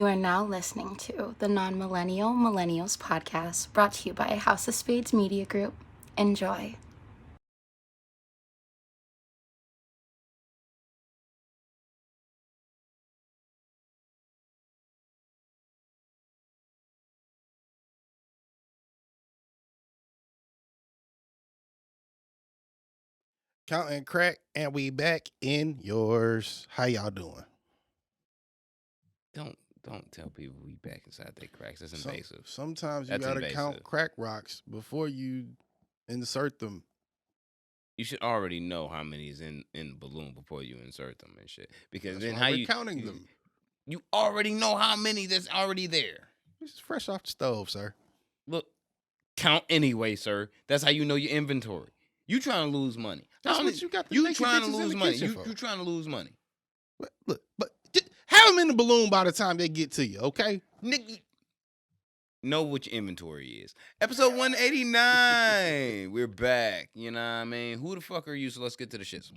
You are now listening to the Non-Millennial Millennials podcast, brought to you by House of Spades Media Group. Enjoy. Counting crack, and we back in yours. How y'all doing? Don't tell people we back inside their cracks. That's invasive. Sometimes you That's gotta invasive. count crack rocks before you insert them. You should already know how many is in the balloon before you insert them and shit. Because That's then why how we're you counting them. You already know how many that's already there. This is fresh off the stove, sir. Look, count anyway, sir. That's how you know your inventory. You trying to lose money. That's what you got. You trying to lose money. You trying to lose money. Look, but have them in the balloon by the time they get to you, okay? Nigga, know what your inventory is. Episode 189. We're back. You know what I mean? Who the fuck are you? So let's get to the shits.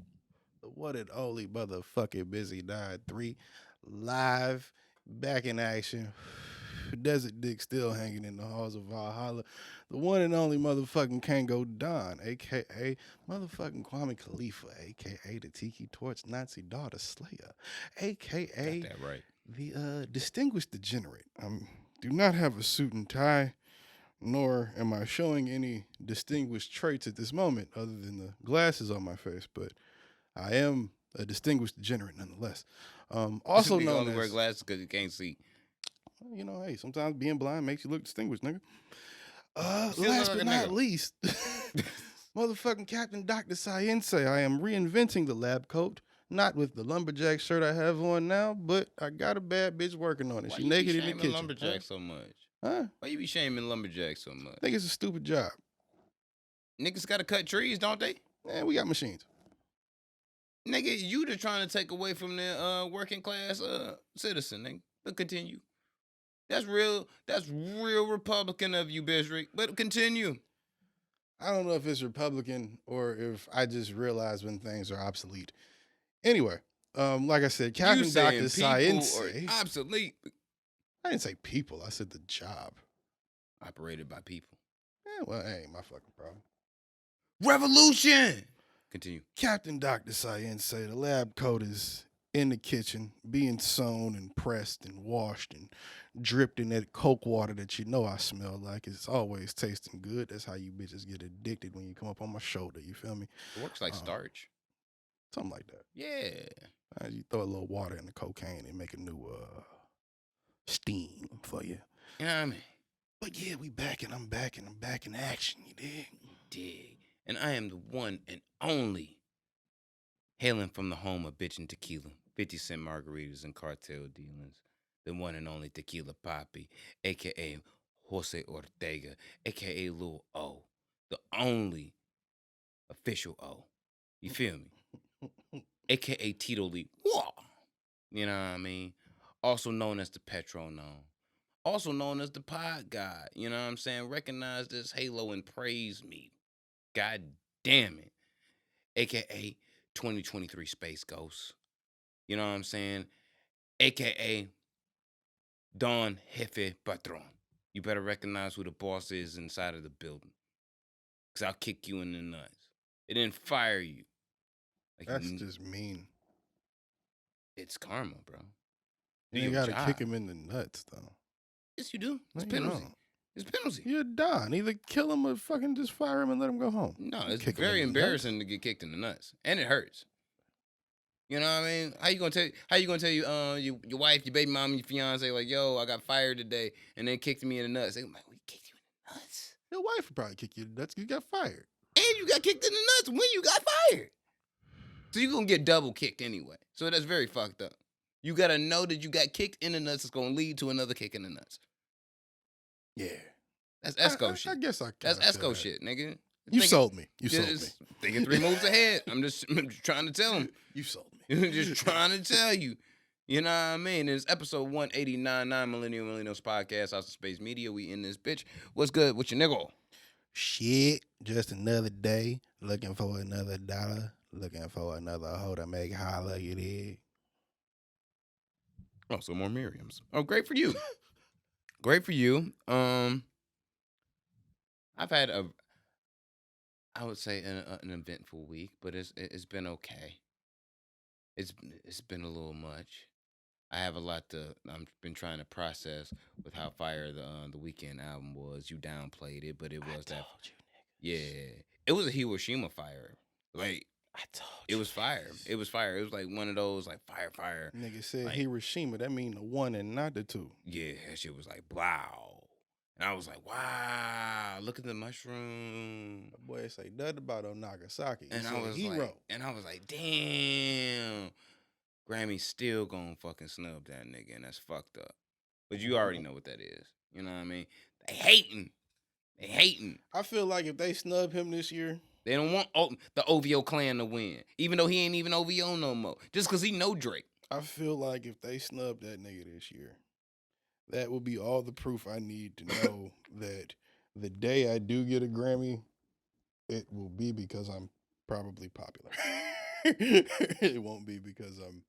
The one and only motherfucking Busy 9-3 live, back in action. Desert Dick still hanging in the halls of Valhalla. The one and only motherfucking Kango Don, a.k.a. motherfucking Kwame Khalifa, a.k.a. the Tiki Torch Nazi daughter Slayer, a.k.a. Got that right. The distinguished degenerate. Do not have a suit and tie, nor am I showing any distinguished traits at this moment other than the glasses on my face, but I am a distinguished degenerate nonetheless. Also you known only as... wear glasses because you can't see. You know, hey, sometimes being blind makes you look distinguished, nigga. Still Last look but like a not nigga. least, motherfucking Captain Dr. Science. I am reinventing the lab coat, not with the lumberjack shirt I have on now, but I got a bad bitch working on it. Why She you naked be in the shaming kitchen. lumberjacks so much? Huh? Why you be shaming lumberjacks so much? I think it's a stupid job. Niggas gotta cut trees, don't they? Man, we got machines. Nigga, you just trying to take away from the working class citizen, nigga. But continue. That's real Republican of you, Bishrick. But continue. I don't know if it's Republican or if I just realize when things are obsolete. Anyway, like I said, Captain You Dr. saying Science. people are obsolete. I didn't say people. I said the job. Operated by people. Yeah, well, that ain't my fucking problem. Revolution! Continue. Captain Dr. Science say the lab coat is in the kitchen, being sewn and pressed and washed and dripped in that Coke water that you know I smell like. It's always tasting good. That's how you bitches get addicted when you come up on my shoulder. You feel me? It works like starch. Something like that. Yeah. You throw a little water in the cocaine and make a new steam for you. You know what I mean? But yeah, we back and I'm back and I'm back in action. You dig? Dig. And I am the one and only, hailing from the home of bitchin' tequila, 50-cent margaritas and cartel dealings, the one and only Tequila Papi, a.k.a. Jose Ortega, a.k.a. Lil O, the only official O. You feel me? a.k.a. Tito Lee. Whoa! You know what I mean? Also known as the Petronome. Also known as the Pod God. You know what I'm saying? Recognize this halo and praise me. God damn it. AKA 2023 Space Ghost. You know what I'm saying? AKA Don Jefe Patron. You better recognize who the boss is inside of the building. Because I'll kick you in the nuts. It didn't fire you. Like That's just mean. It's karma, bro. You gotta kick him in the nuts, though. Yes, you do. It's No, penalty. It's penalty. You're done. Either kill him or fucking just fire him and let him go home. No, it's very embarrassing to get kicked in the nuts, and it hurts. You know what I mean? How you gonna tell your wife, your baby mom, your fiance like, yo, I got fired today, and they kicked me in the nuts? They like, we kicked you in the nuts. Your wife would probably kick you in the nuts. You got fired, and you got kicked in the nuts when you got fired. So you're gonna get double kicked anyway. So that's very fucked up. You gotta know that you got kicked in the nuts. It's gonna lead to another kick in the nuts. Yeah. That's Esco shit. I guess I can. That's Esco shit, nigga. You sold me. You sold me. Thinking 3 moves ahead. I'm just trying to tell him. You sold me. Just trying to tell you. You know what I mean? It's episode 189, Millennials Podcast, House of Space Media. We in this bitch. What's good with your nigga? Shit. Just another day. Looking for another dollar. Looking for another hoe to make holler. You dig? Oh, so more Miriams. Oh, great for you. Great for you. I've had I would say an eventful week, but it's been okay. It's been a little much. I have a lot to. I've been trying to process with how fire the Weekend album was. You downplayed it, but it was that. You Yeah, it was a Hiroshima fire. Like I told it you. was fire. It was fire. It was like one of those like fire. Nigga said Like, Hiroshima. That mean the one and not the two. yeah, that shit was like wow. And I was like, wow, look at the mushroom. That boy say nothing about on Nagasaki. And I was like, damn. Grammy's still gonna fucking snub that nigga, and that's fucked up. But you already know what that is. You know what I mean? They hating. I feel like if they snub him this year, They don't want the OVO clan to win, even though he ain't even OVO no more. Just because he know Drake. I feel like if they snub that nigga this year, that will be all the proof I need to know that the day I do get a Grammy, it will be because I'm probably popular. It won't be because I'm,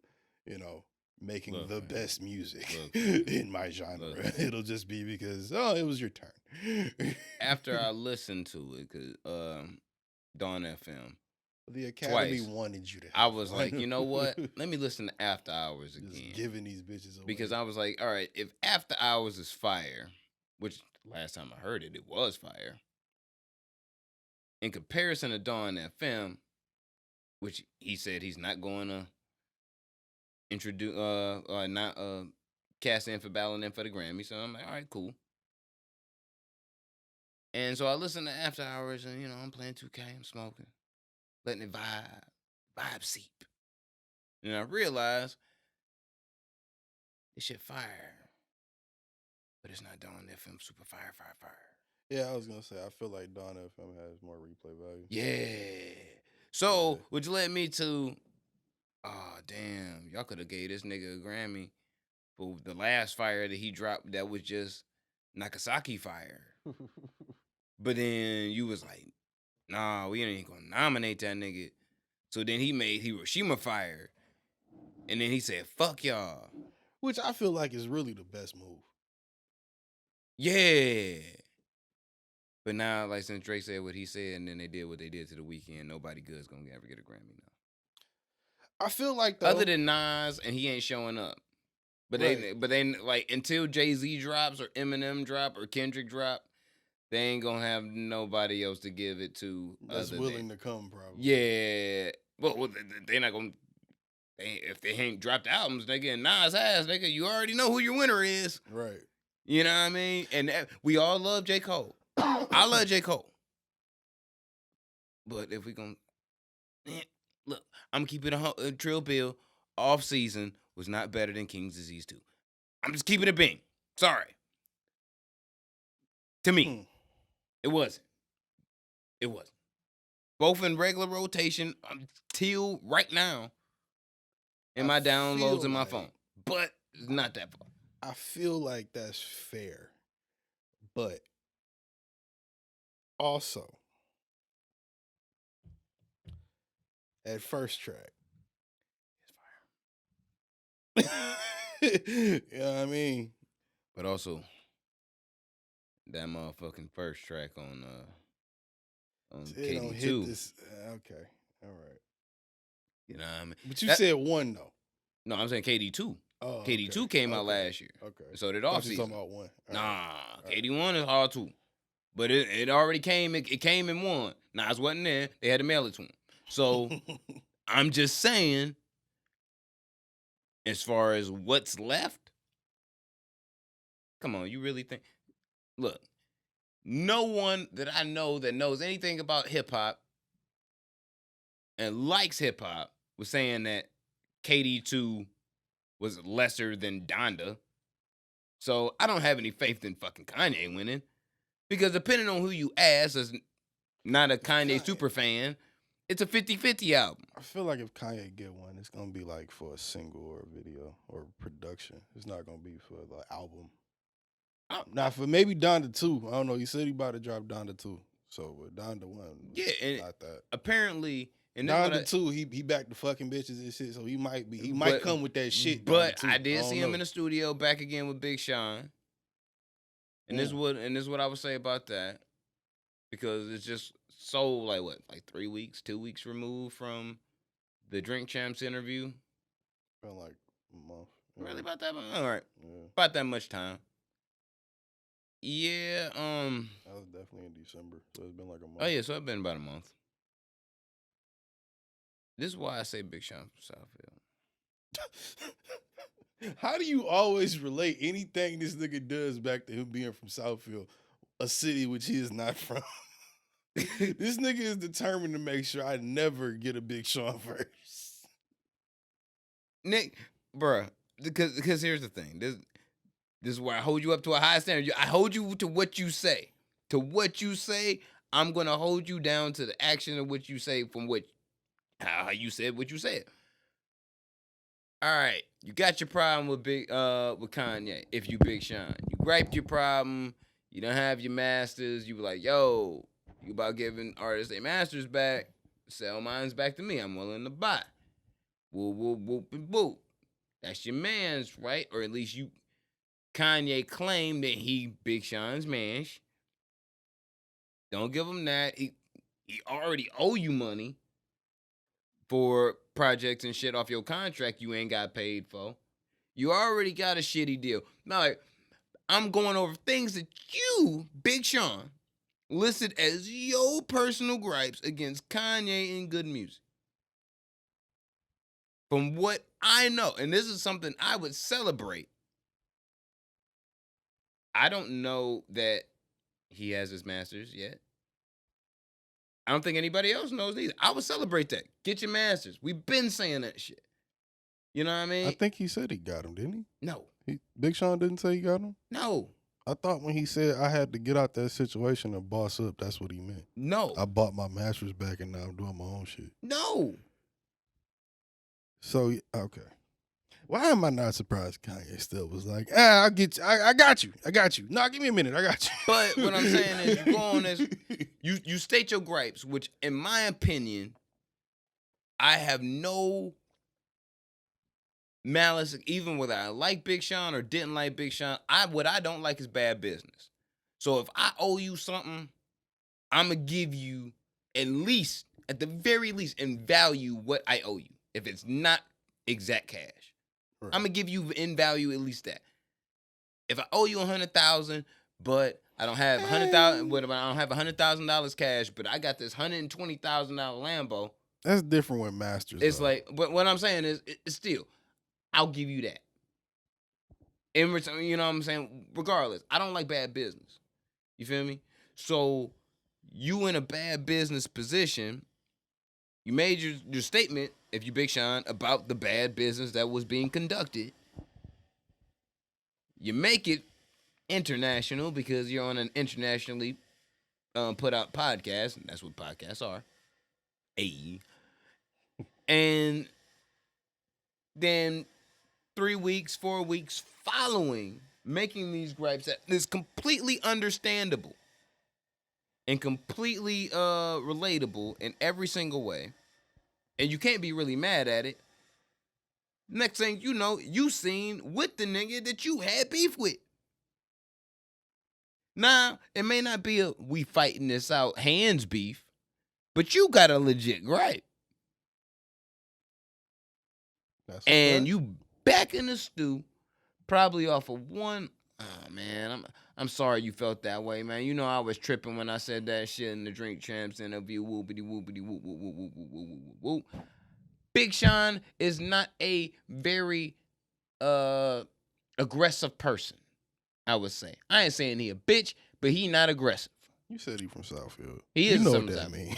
making Look, the man. best music Look, man. in my genre. Look, man. It'll just be because, it was your turn. After I listened to it, cause Dawn FM, The Academy twice, wanted you to. I was like, you know what? Let me listen to After Hours again. Just giving these bitches away. Because I was like, all right, if After Hours is fire, which last time I heard it, it was fire. In comparison to Dawn FM, which he said he's not going to introduce, not cast in for balloting in for the Grammy. So I'm like, all right, cool. And so I listened to After Hours, and I'm playing 2K, I'm smoking, letting it vibe seep. And I realized this shit fire, but it's not Dawn FM super fire. Yeah, I was gonna say I feel like Dawn FM has more replay value. Yeah. So, which led me to, oh damn, y'all could have gave this nigga a Grammy for the last fire that he dropped that was just Nagasaki fire. But then you was like, nah, we ain't gonna nominate that nigga. So then he made Hiroshima fire. And then he said, fuck y'all. Which I feel like is really the best move. Yeah. But now, like, since Drake said what he said and then they did what they did to the Weeknd, nobody good's gonna ever get a Grammy now. I feel like though, Other than Nas, and he ain't showing up. But Right. they like until Jay-Z drops or Eminem drop or Kendrick drop, they ain't gonna have nobody else to give it to that's willing to come, probably. Yeah. Well, they're not gonna. If they ain't dropped albums, they get Nas ass, nigga. You already know who your winner is. Right. You know what I mean? And we all love J. Cole. I love J. Cole. But if we gonna look, I'm gonna keep it a Trill Bill. Off season was not better than King's Disease 2. I'm just keeping it being. Sorry. To me, it wasn't. It wasn't. Both in regular rotation till right now in my downloads in my phone. But it's not that far. I feel like that's fair. But also, at first track, it's fire. You know what I mean? But also, that motherfucking first track on KD2. Okay, all right. You know what I mean? But you said one though. No, I'm saying KD2. Oh, KD2 came out last year. Okay. So did Off off season. Talking about one. Nah, KD1 is hard too. But it already came. It came in one. Nas wasn't there. They had to mail it to him. So I'm just saying, as far as what's left, come on, you really think? Look, no one that I know that knows anything about hip hop and likes hip hop was saying that KD2 was lesser than Donda. So I don't have any faith in fucking Kanye winning. Because depending on who you ask, as not a Kanye super fan, it's a 50-50 album. I feel like if Kanye get one, it's going to be like for a single or a video or production. It's not going to be for the album. Not for maybe Donda 2. I don't know. He said he about to drop Donda 2. So with Donda 1, yeah, and not that. Apparently And that's Donda too, he back to fucking bitches and shit, so he might But- come with that shit. But Donda, too. I did don't see him know. in the studio back again with Big Sean. And this is what I would say about that. Because it's just so like 3 weeks, 2 weeks removed from the Drink Champs interview. Felt like a month. Yeah. Really about that? All right. Yeah. About that much time. Yeah, That was definitely in December, so it's been like a month. oh yeah, so it's been about a month. This is why I say Big Sean from Southfield. How do you always relate anything this nigga does back to him being from Southfield, a city which he is not from? This nigga is determined to make sure I never get a Big Sean verse. Nick, bruh, because here's the thing. This is where I hold you up to a high standard. I hold you to what you say. To what you say, I'm gonna hold you down to the action of what you say from how you said what you said. All right, you got your problem with Kanye. If you Big Sean, you griped your problem. You don't have your masters. You were like, yo, you about giving artists their masters back. Sell mine's back to me. I'm willing to buy. Whoop, whoop, whoop, and whoop. That's your man's, right? Or at least Kanye claimed that he Big Sean's man. Don't give him that. He already owe you money for projects and shit off your contract you ain't got paid for. You already got a shitty deal. Now, like, I'm going over things that you, Big Sean, listed as your personal gripes against Kanye in good music. From what I know, and this is something I would celebrate. I don't know that he has his masters yet. I don't think anybody else knows either. I would celebrate that. Get your masters. We've been saying that shit. You know what I mean? I think he said he got him, didn't he? No. Big Sean didn't say he got him? No. I thought when he said I had to get out that situation and boss up, that's what he meant. No. I bought my masters back and now I'm doing my own shit. No. So, okay. Why am I not surprised Kanye still was like, I'll get you. I got you. I got you. No, give me a minute. I got you. But what I'm saying is you go on this, you state your gripes, which in my opinion, I have no malice, even whether I like Big Sean or didn't like Big Sean. What I don't like is bad business. So if I owe you something, I'm going to give you at the very least, in value what I owe you. If it's not exact cash. Right. I'm going to give you in value at least that. If I owe you $100,000, but I don't have $100,000, but I don't have $100,000 cash, but I got this $120,000 Lambo. That's different with masters. It's though. like, but what I'm saying is, it's still, I'll give you that. In return, you know what I'm saying? Regardless, I don't like bad business. You feel me? So you in a bad business position, you made your statement, if you Big Sean, about the bad business that was being conducted. You make it international because you're on an internationally put out podcast, and that's what podcasts are. And then 3 weeks, 4 weeks following making these gripes that is completely understandable and completely relatable in every single way. And you can't be really mad at it. Next thing you know, you seen with the nigga that you had beef with. Now, it may not be a we fighting this out hands beef, but you got a legit gripe. And you back in the stew, probably off of one. Oh man, I'm sorry you felt that way, man. You know I was tripping when I said that shit in the Drink Champs interview. Whoopity whoopity whoop whoop whoop whoop whoop whoop whoop. Big Sean is not a very aggressive person, I would say. I ain't saying he a bitch, but he not aggressive. You said he from Southfield. He is. You know what that mean.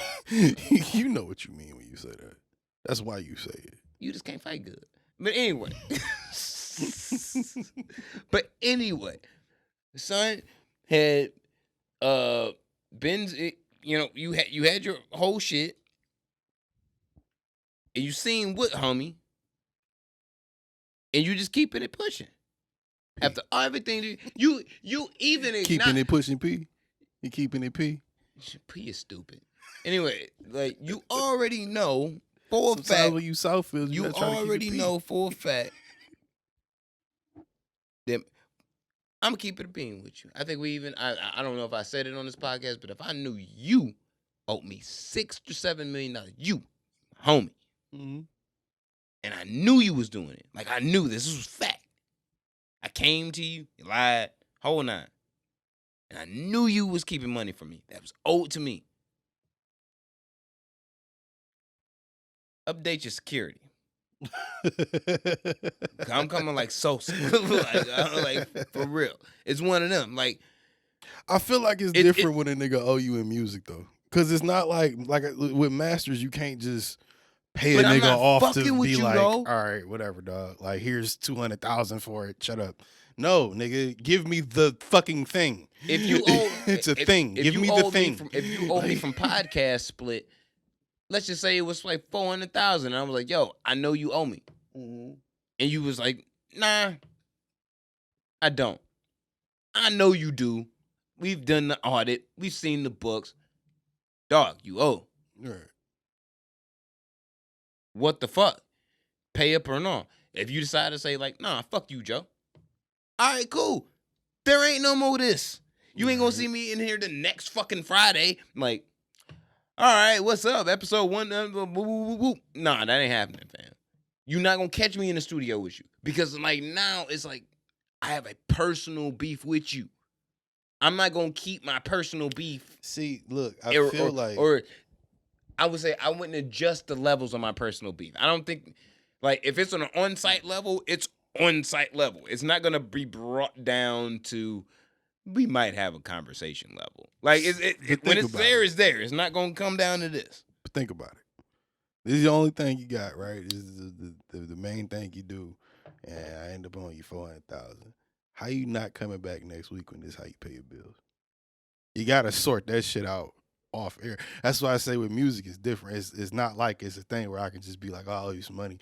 You know what you mean when you say that. That's why you say it. You just can't fight good. But anyway. The son had been, you know, you had your whole shit. And you seen what, homie? And you just keeping it pushing. After everything, you even keeping it pushing P. You keeping it P. P is stupid. Anyway, like you already know for a Sometimes fact. when you Southfield, You already know for a fact that I'm gonna keep it a bean with you. I think we even I don't know if I said it on this podcast, but if I knew you owed me $6 to $7 million, you homie, Mm-hmm. and I knew you was doing it. Like I knew this was fact. I came to you, you lied, whole nine, and I knew you was keeping money from me. That was owed to me. Update your security. I'm coming like Sosa, like for real. It's one of them. Like I feel like it's different when a nigga owe you in music though, because it's not like with masters you can't just pay a But I'm nigga not off to fucking with be you, like, though. all right, whatever, dog. Like here's 200,000 for it. Shut up. No, nigga, give me the fucking thing. If you owe, it's a thing. Give me the thing. If you owe me from podcast split, let's just say it was like 400,000. I was like, yo, I know you owe me, and you was like, nah, I don't. I know you do. We've done the audit. We've seen the books. Dog, you owe. Right. What the fuck? Pay up or not? If you decide to say like, nah, fuck you, Joe. All right, cool. There ain't no more of this. You ain't gonna see me in here the next fucking Friday. Like, all right, what's up? Episode 1. Nah, that ain't happening, fam. You're not gonna catch me in the studio with you. Because like now it's like I have a personal beef with you. I'm not gonna keep my personal beef. See, look, I feel like I would say I wouldn't adjust the levels of my personal beef. I don't think, like, if it's on an on-site level, it's on-site level. It's not gonna be brought down to we might have a conversation level. Like, when it's there, it's there. It's not gonna come down to this. But think about it. This is the only thing you got, right? This is the main thing you do, and I end up on you 400,000. How you not coming back next week when this is how you pay your bills? You gotta sort that shit out off air. That's why I say with music it's different. It's not like it's a thing where I can just be like, oh, I owe you some money.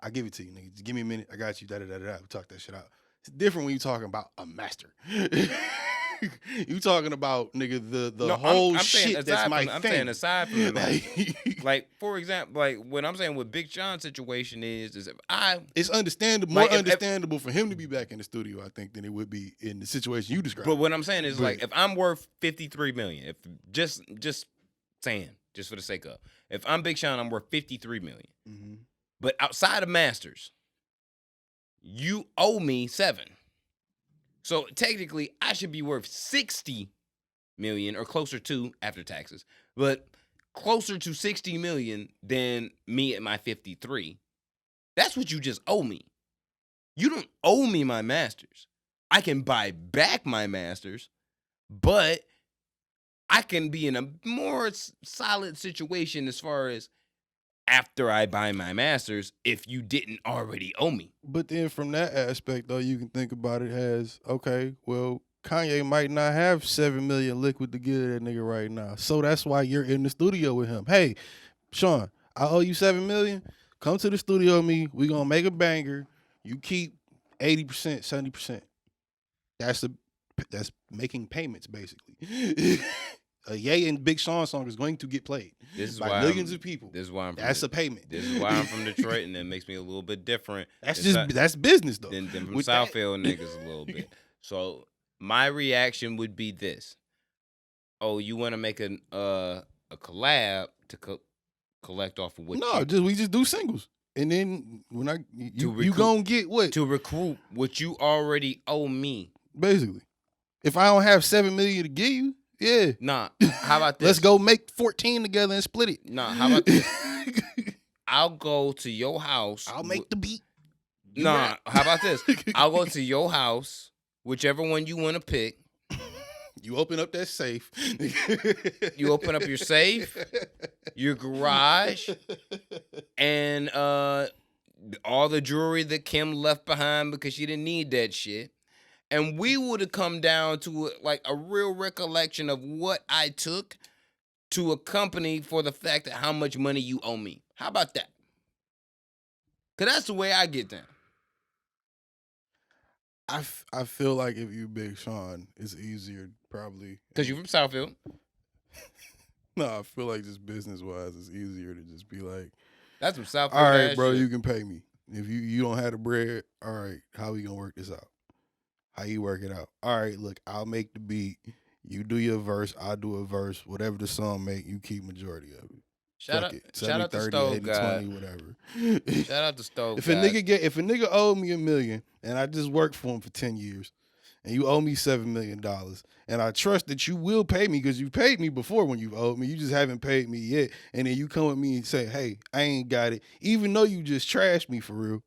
I give it to you, nigga. Just give me a minute. I got you. Da da da da. We talk that shit out. It's different when you talking about a master. You talking about, nigga, the whole shit that's my thing. I'm saying aside from that, like for example, like what I'm saying with Big Sean's situation is if it's understandable, more understandable for him to be back in the studio, I think, than it would be in the situation you described. But what I'm saying is like if I'm worth $53 million, if just saying, just for the sake of, if I'm Big Sean, I'm worth $53 million. Mm-hmm. But outside of masters, you owe me $7 million. So technically, I should be worth $60 million or closer to after taxes, but closer to $60 million than me at my 53. That's what you just owe me. You don't owe me my masters. I can buy back my masters, but I can be in a more solid situation as far as after I buy my masters if you didn't already owe me. But then from that aspect, though, you can think about it as, okay, well, Kanye might not have 7 million liquid to give that nigga right now. So that's why you're in the studio with him. Hey, Sean, I owe you 7 million. Come to the studio with me. We gonna make a banger. You keep 80%, 70%. That's making payments, basically. A Ye and Big Sean song is going to get played by millions of people. This is why that's a payment. This is why I'm from Detroit, and that makes me a little bit different. That's business though. Than from Southfield niggas a little bit. So my reaction would be this: oh, you want to make a collab to collect off of what? No, we just do singles, and then when you gonna get what to recruit what you already owe me. Basically, if I don't have 7 million to give you. Yeah. Nah, how about this? Let's go make 14 together and split it. Nah, how about this? I'll go to your house. I'll make the beat. Nah, how about this? I'll go to your house, whichever one you want to pick. You open up that safe. You open up your safe, your garage, and all the jewelry that Kim left behind because she didn't need that shit. And we would have come down to like a real recollection of what I took to accompany for the fact that how much money you owe me. How about that? Because that's the way I get down. I feel like if you Big Sean, it's easier probably. Because you're from Southfield. No, I feel like just business wise, it's easier to just be like, That's some South all Florida right, ass bro, shit. you can pay me. If you don't have the bread, all right, how we gonna work this out? How you work it out? All right, look, I'll make the beat. You do your verse, I'll do a verse. Whatever the song make, you keep majority of it. Fuck it. Shout 70, out to 30, Stove 80, God. 20, whatever. Shout out to Stove If a God. nigga owed me $1 million and I just worked for him for 10 years and you owe me $7 million and I trust that you will pay me because you paid me before when you've owed me. You just haven't paid me yet. And then you come with me and say, hey, I ain't got it. Even though you just trashed me for real.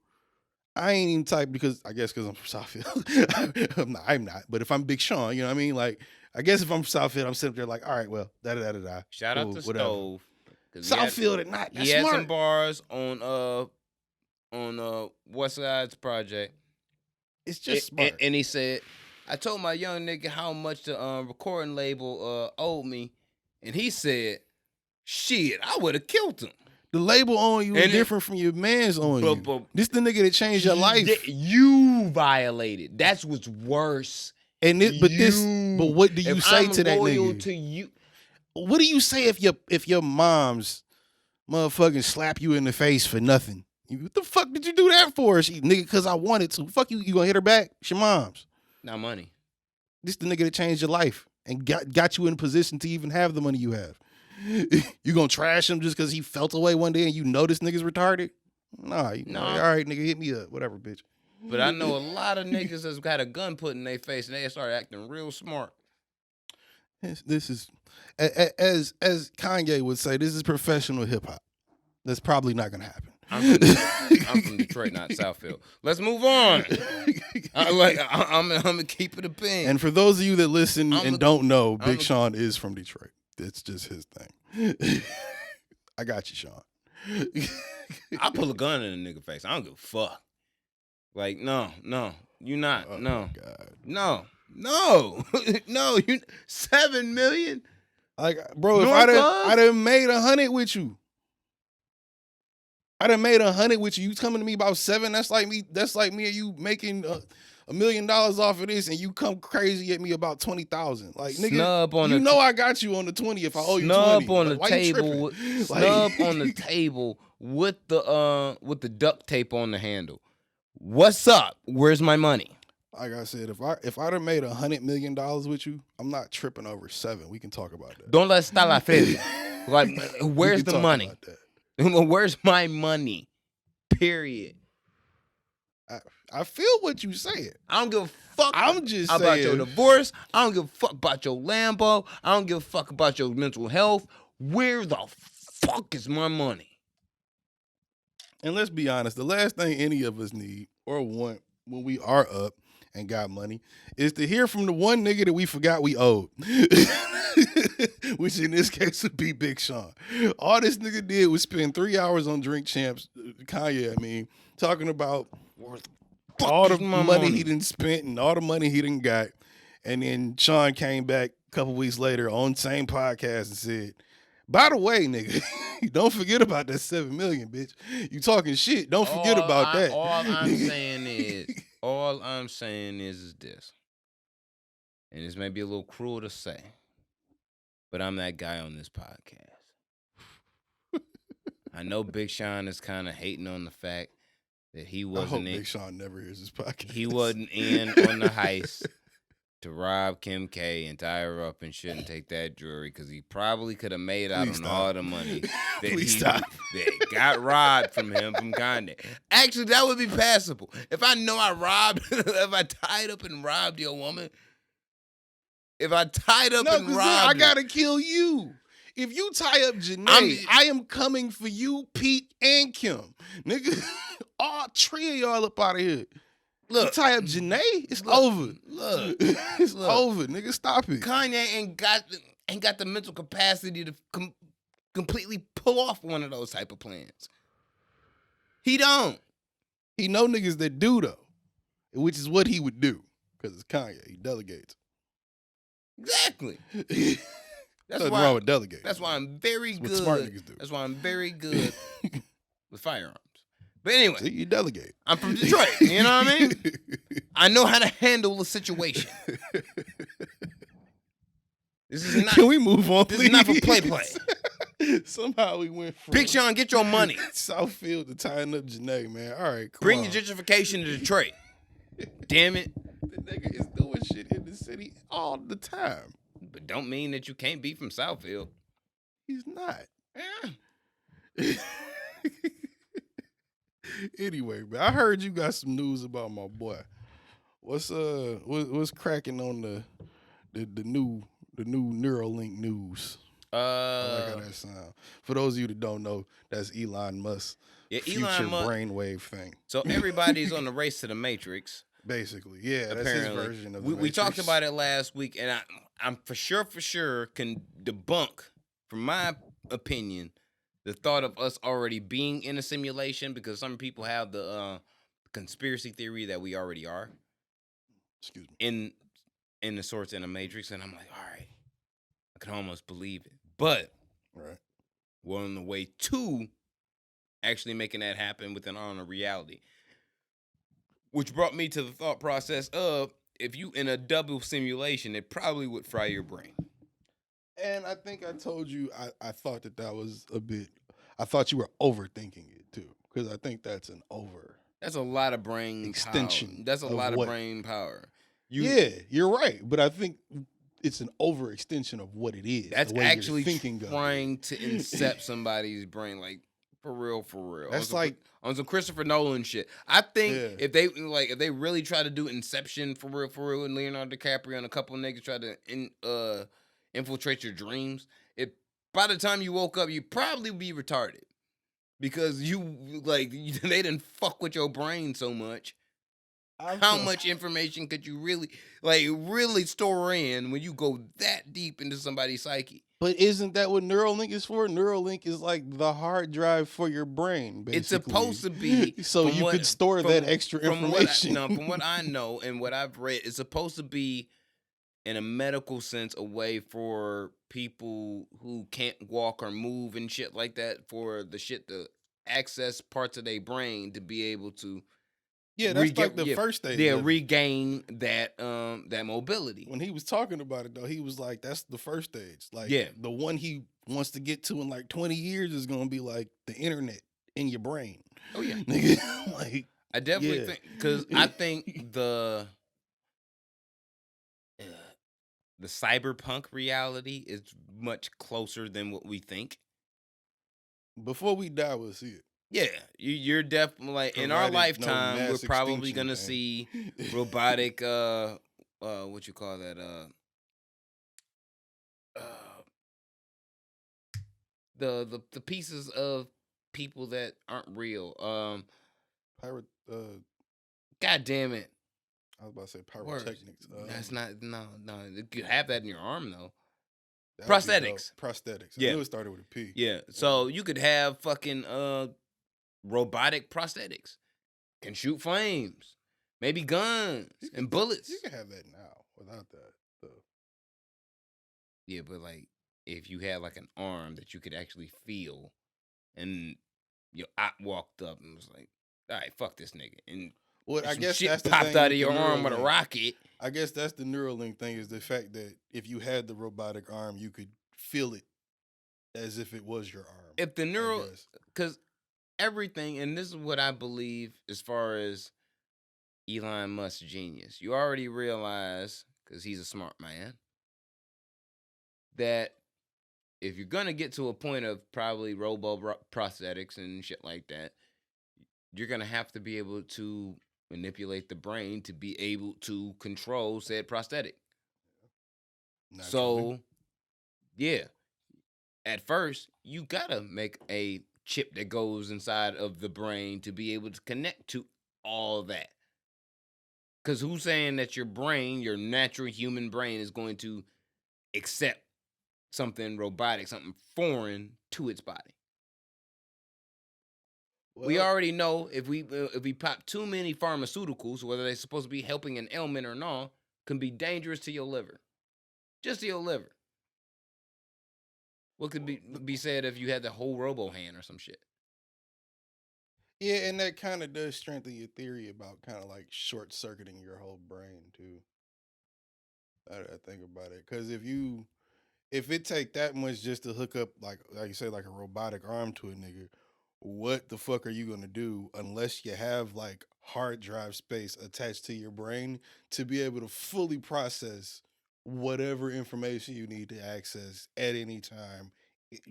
I ain't even type because I guess because I'm from Southfield. I'm not. But if I'm Big Sean, you know what I mean? Like, I guess if I'm from Southfield, I'm sitting there like, all right, well, da-da-da-da-da. Shout Cool, out to whatever. Stove. Southfield at night. He had some bars on West Side's project. It's just smart. And he said, I told my young nigga how much the recording label owed me, and he said, shit, I would have killed him. The label on you is different from your man's on you. This the nigga that changed your life. You violated. That's what's worse. And but what do you say to that nigga? To you. What do you say if your mom's motherfucking slap you in the face for nothing? What the fuck did you do that for? Nigga, because I wanted to. Fuck you. You gonna hit her back? It's your mom's. Not money. This the nigga that changed your life and got you in a position to even have the money you have. You gonna trash him just because he felt away one day and you know this nigga's retarded? Nah, no. Like, all right, nigga, hit me up, whatever, bitch. But I know a lot of niggas that's got a gun put in their face and they start acting real smart. This is, as Kanye would say, this is professional hip hop. That's probably not gonna happen. I'm from Detroit, not Southfield. Let's move on. I'm gonna keep it a pin. And for those of you that listen and don't know, Big Sean is from Detroit. It's just his thing. I got you, Sean. I pull a gun in a nigga face. I don't give a fuck. Like, no, you not. Oh no, God. no, you 7 million. Like, bro, if I done made 100 with you. I done made 100 with you. You coming to me about 7? That's like me and you making $1 million off of this, and you come crazy at me about 20,000. Like, nigga, you know I got you on the 20 if I owe you 20. Snub on the table. Snub on the table with the duct tape on the handle. What's up? Where's my money? Like I said, if I done made $100 million with you, I'm not tripping over 7. We can talk about that. Don't let está la feria. Like, where's the money? Where's my money? Period. I feel what you saying. I don't give a fuck I'm just about saying. your divorce. I don't give a fuck about your Lambo. I don't give a fuck about your mental health. Where the fuck is my money? And let's be honest, the last thing any of us need or want when we are up and got money is to hear from the one nigga that we forgot we owed. Which in this case would be Big Sean. All this nigga did was spend 3 hours on Drink Champs, Kanye, talking about all the money he done spent and all the money he done got. And then Sean came back a couple weeks later on the same podcast and said, by the way, nigga, don't forget about that 7 million, bitch. You talking shit. Don't forget about that. All I'm saying is this. And this may be a little cruel to say, but I'm that guy on this podcast. I know Big Sean is kind of hating on the fact that he wasn't I hope Big Sean never hears this podcast. He wasn't in on the heist to rob Kim K and tie her up and shouldn't take that jewelry because he probably could have made out on all the money that got robbed from him from Kanye. Actually, that would be passable. If I know if I tied up and robbed your woman, I gotta kill you. If you tie up Janae, I am coming for you, Pete, and Kim. Nigga, all 3 of y'all up out of here. Look, you tie up Janae, it's over. It's over, nigga. Stop it. Kanye ain't got the mental capacity to completely pull off one of those type of plans. He don't. He know niggas that do though, which is what he would do because it's Kanye. He delegates. Exactly. That's nothing wrong with delegating. That's why I'm very good. What smart niggas do. That's why I'm very good with firearms. But anyway, see, you delegate. I'm from Detroit. You know what I mean? I know how to handle a situation. This is not. Can we move on, This please? is not for play. Somehow we went from Big Sean, get your money. Southfield to tying up Janae, man. All right, come Bring on. your gentrification to Detroit. Damn it. The nigga is doing shit in the city all the time. But don't mean that you can't be from Southfield. He's not. Yeah. Anyway, man, I heard you got some news about my boy. What's cracking on the new neurolink news? I like how that sound. For those of you that don't know, that's Elon Musk. Yeah, future Elon Musk brainwave thing. So everybody's on the race to the Matrix. Basically, yeah, Apparently. that's his version of the We talked about it last week, and I'm for sure can debunk, from my opinion, the thought of us already being in a simulation, because some people have the conspiracy theory that we already are. Excuse me. In the sorts in a Matrix, and I'm like, all right, I can almost believe it. But Right. we're on the way to actually making that happen within our reality. Which brought me to the thought process of, if you in a double simulation, it probably would fry your brain. And I think I told you I thought that was a bit. I thought you were overthinking it too, because I think that's an over. That's a lot of brain extension. Power. That's a lot of brain power. Yeah, you're right, but I think it's an overextension of what it is. That's the way actually you're thinking trying to incept somebody's brain, like for real. That's like on some Christopher Nolan shit. I think Yeah. if they really try to do Inception for real, and Leonardo DiCaprio and a couple of niggas try to infiltrate your dreams, by the time you woke up, you probably be retarded, because they didn't fuck with your brain so much. How much information could you really store in when you go that deep into somebody's psyche? But isn't that what Neuralink is for? Neuralink is like the hard drive for your brain, basically. It's supposed to be so you could store that extra information. From what I know and what I've read, it's supposed to be, in a medical sense, a way for people who can't walk or move and shit like that, for the shit to access parts of their brain to be able to that's like the first stage. Yeah, regain that mobility. When he was talking about it though, he was like, that's the first stage. Like the one he wants to get to in like 20 years is gonna be like the internet in your brain. Oh yeah. Like I definitely think, because I think the cyberpunk reality is much closer than what we think. Before we die, we'll see it. Yeah, you're definitely, like, in our lifetime, we're probably gonna see robotic, what you call that, the pieces of people that aren't real. God damn it! I was about to say pyrotechnics. That's not no. You could have that in your arm though. Prosthetics. Prosthetics. Yeah. I knew it started with a P. Yeah. So you could have fucking robotic prosthetics, can shoot flames, maybe guns and bullets. You can have that now without that though. Yeah, but like, if you had like an arm that you could actually feel, and your op walked up and was like, "All right, fuck this nigga," and I guess shit that's the popped thing out of with your the arm with a Neuralink. rocket. I guess that's the Neuralink thing, is the fact that if you had the robotic arm, you could feel it as if it was your arm. If the because everything, and this is what I believe as far as Elon Musk's genius. You already realize, because he's a smart man, that if you're gonna get to a point of probably prosthetics and shit like that, you're gonna have to be able to manipulate the brain to be able to control said prosthetic. Naturally. So, yeah, at first you gotta make a chip that goes inside of the brain to be able to connect to all that. Because who's saying that your brain, your natural human brain, is going to accept something robotic, something foreign to its body? We already know if we pop too many pharmaceuticals, whether they're supposed to be helping an ailment or not, can be dangerous to your liver. Just to your liver. What could be said if you had the whole robo hand or some shit? Yeah, and that kind of does strengthen your theory about kind of like short circuiting your whole brain too. I think about it, because if you if it take that much just to hook up, like you say, like a robotic arm to a nigga, what the fuck are you gonna do unless you have like hard drive space attached to your brain to be able to fully process whatever information you need to access at any time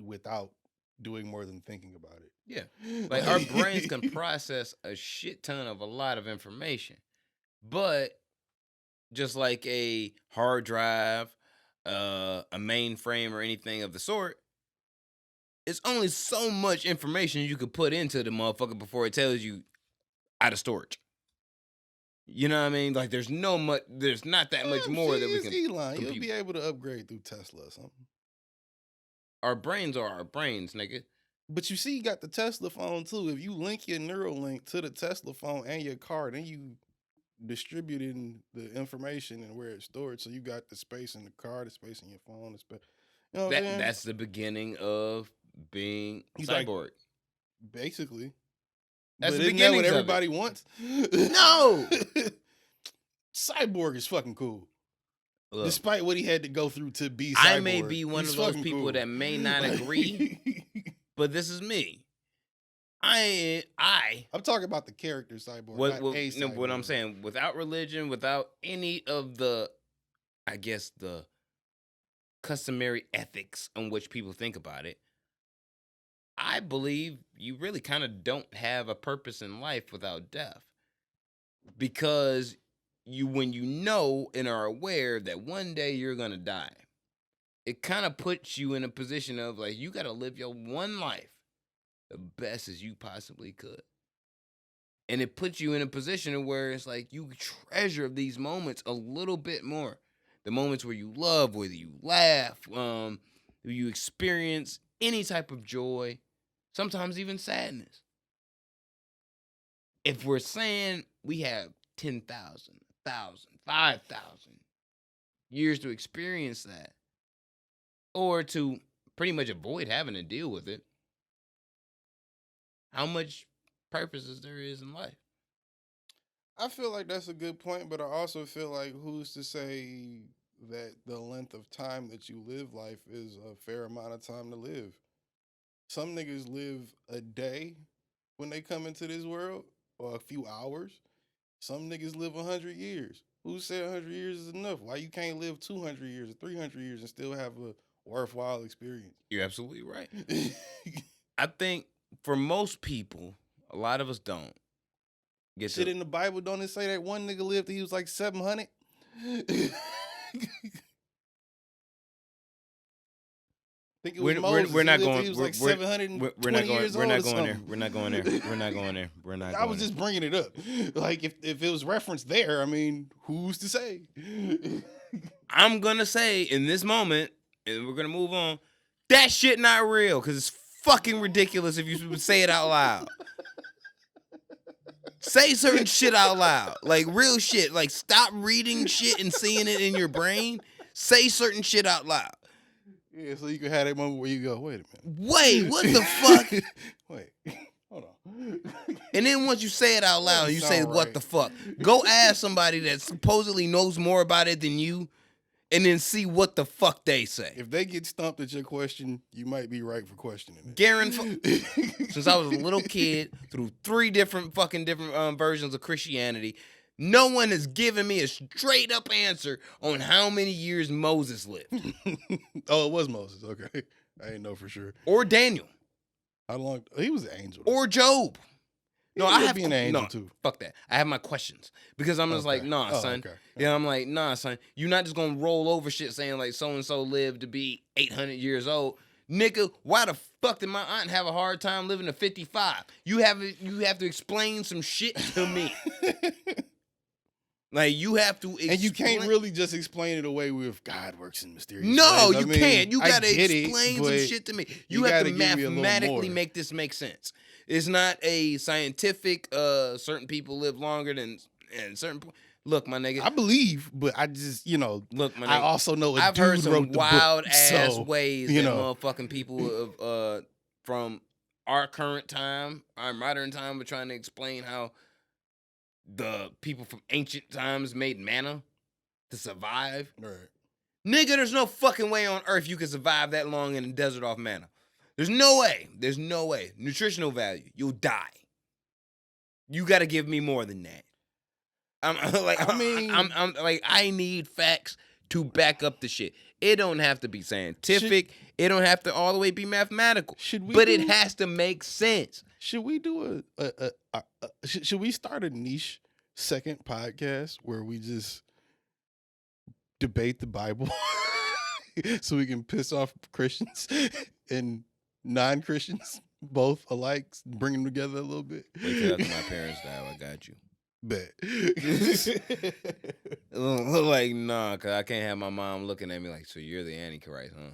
without doing more than thinking about it? Yeah. Like our brains can process a shit ton of a lot of information. But just like a hard drive, a mainframe or anything of the sort, it's only so much information you could put into the motherfucker before it tells you out of storage. You know what I mean? Like there's not that much more that we can Elon, compute. you'll be able to upgrade through Tesla or something. Our brains are our brains, nigga. But you see, you got the Tesla phone too. If you link your neurolink to the Tesla phone and your car, then you distributing the information and where it's stored. So you got the space in the car, the space in your phone, the space. You know what I'm saying? That's the beginning of being He's like, cyborg. basically. That's but the isn't that what beginnings of it. everybody wants? No! Cyborg is fucking cool. Look, Despite what he had to go through to be cyborg. I may be one he's of those fucking people cool. that may not agree, but this is me. I'm talking about the character cyborg, not a cyborg. what I'm saying, without religion, without any of the, I guess, the customary ethics on which people think about it, I believe you really kind of don't have a purpose in life without death. Because when you know and are aware that one day you're going to die, it kind of puts you in a position of like, you got to live your one life the best as you possibly could. And it puts you in a position where it's like you treasure these moments a little bit more. The moments where you love, whether you laugh, you experience any type of joy, sometimes even sadness. If we're saying we have 10,000, 1,000, 5,000 years to experience that, or to pretty much avoid having to deal with it, how much purposes there is in life? I feel like that's a good point, but I also feel like who's to say that the length of time that you live life is a fair amount of time to live? Some niggas live a day when they come into this world, or a few hours. Some niggas live 100 years. Who said 100 years is enough? Why you can't live 200 years or 300 years and still have a worthwhile experience? You're absolutely right. I think for most people, a lot of us don't get Shit in the Bible, don't it say that one nigga lived till he was like 700? I think it was Moses. We're not He lived till going. He was We're, like 720 years old. We're not or going there. something. We're not going there. We're not going there. We're not. I was just bringing it up. Like if it was referenced there, I mean, who's to say? I'm gonna say in this moment, and we're gonna move on. That shit not real, because it's fucking ridiculous if you say it out loud. Say certain shit out loud, like real shit. Like stop reading shit and seeing it in your brain. Say certain shit out loud. Yeah, so you can have that moment where you go, wait a minute. Wait, what the fuck? Wait, hold on. And then once you say it out loud, you say, Sound what right. the fuck? Go ask somebody that supposedly knows more about it than you, and then see what the fuck they say. If they get stumped at your question, you might be right for questioning it. Guarantee. Since I was a little kid, through 3 different versions of Christianity, no one has given me a straight up answer on how many years Moses lived. Oh, it was Moses. Okay. I didn't know for sure. Or Daniel. How long? He was an angel. Or Job. No, I have be an angel too. Fuck that. I have my questions. Because I'm just like, nah, son. Okay. Yeah, I'm like, nah, son. You're not just gonna roll over shit saying like so and so lived to be 800 years old. Nigga, why the fuck did my aunt have a hard time living to 55? You have to explain some shit to me. Like you have to explain. And you can't really just explain it away with God works in mysterious No, ways. you can't. You gotta explain some but shit to me. You have to gotta give me a little mathematically more. make this make sense. It's not a scientific, certain people live longer than and certain. Look, my nigga. I believe, but I just, Look, my nigga. I also know a I've dude heard some wrote the wild book, ass so, ways you that know. motherfucking people of from our current time, our modern time, are trying to explain how the people from ancient times made manna to survive. Right. Nigga, there's no fucking way on earth you can survive that long in a desert off manna. There's no way. There's no way. Nutritional value. You'll die. You got to give me more than that. I need facts to back up the shit. It don't have to be scientific. It don't have to all the way be mathematical. It has to make sense. Should we do should we start a niche second podcast where we just debate the Bible so we can piss off Christians and non-Christians both alike, bring them together a little bit? Wait till after my parents die. I got you. Bet. Like, nah, because I can't have my mom looking at me like, so you're the Antichrist, huh?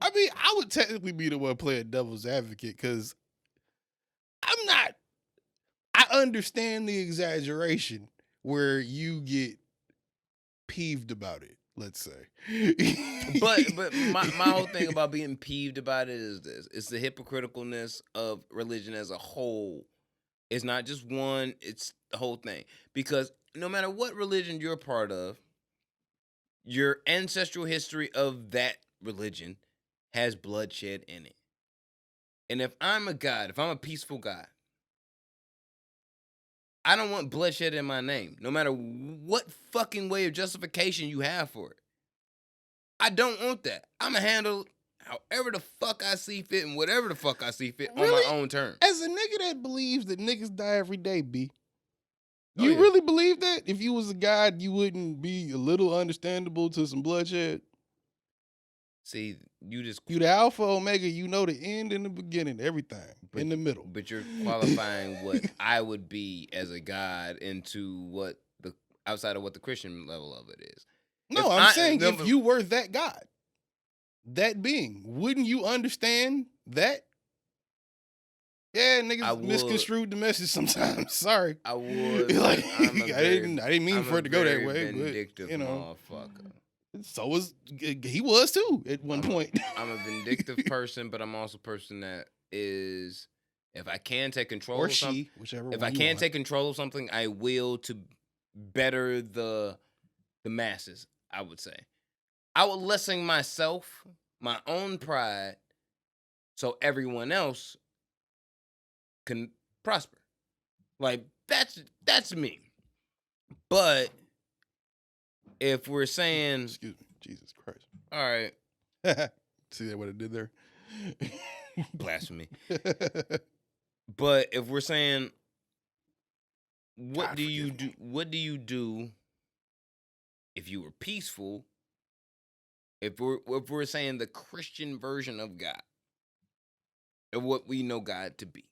I mean, I would technically be the one playing devil's advocate because I understand the exaggeration where you get peeved about it, let's say. but my whole thing about being peeved about it is this. It's the hypocriticalness of religion as a whole. It's not just one, it's the whole thing. Because no matter what religion you're part of, your ancestral history of that religion has bloodshed in it. And if I'm a God, if I'm a peaceful God, I don't want bloodshed in my name, no matter what fucking way of justification you have for it. I don't want that. I'm going to handle however the fuck I see fit and whatever the fuck I see fit on my own terms. As a nigga that believes that niggas die every day, B, you really believe that? If you was a God, you wouldn't be a little understandable to some bloodshed? See, you the alpha, omega, you know the end and the beginning, everything in the middle. But you're qualifying what I would be as a God into what outside of what the Christian level of it is. No, I'm saying if you were that God, that being, wouldn't you understand that? Yeah, niggas misconstrued the message sometimes. Sorry. I would. Like, I didn't mean for it to go that way. Vindictive but, you know, motherfucker. So he was too at one point. I'm a vindictive person, but I'm also a person that is, if I can take control of something, whichever. If I can take control of something, I will to better the masses. I would say, I would lessen myself, my own pride, so everyone else can prosper. Like that's me. But if we're saying, excuse me, Jesus Christ. All right. See what it did there? Blasphemy. But if we're saying, what do you do if you were peaceful? If we're saying the Christian version of God, of what we know God to be,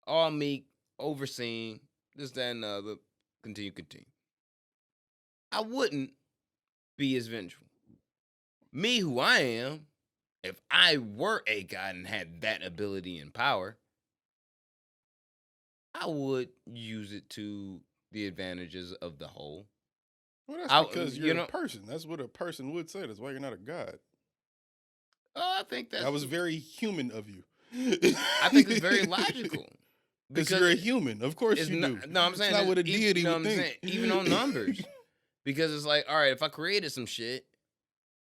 all meek, overseeing, this, that, and the other, continue. I wouldn't be as vengeful. Me, who I am, if I were a God and had that ability and power, I would use it to the advantages of the whole. Well, that's because you're a person. That's what a person would say. That's why you're not a God. I think that was very human of you. I think it's very logical. Because you're a human. Of course you do. No, I'm saying it's not what a deity would think. Saying, even on numbers. Because it's like, all right, if I created some shit,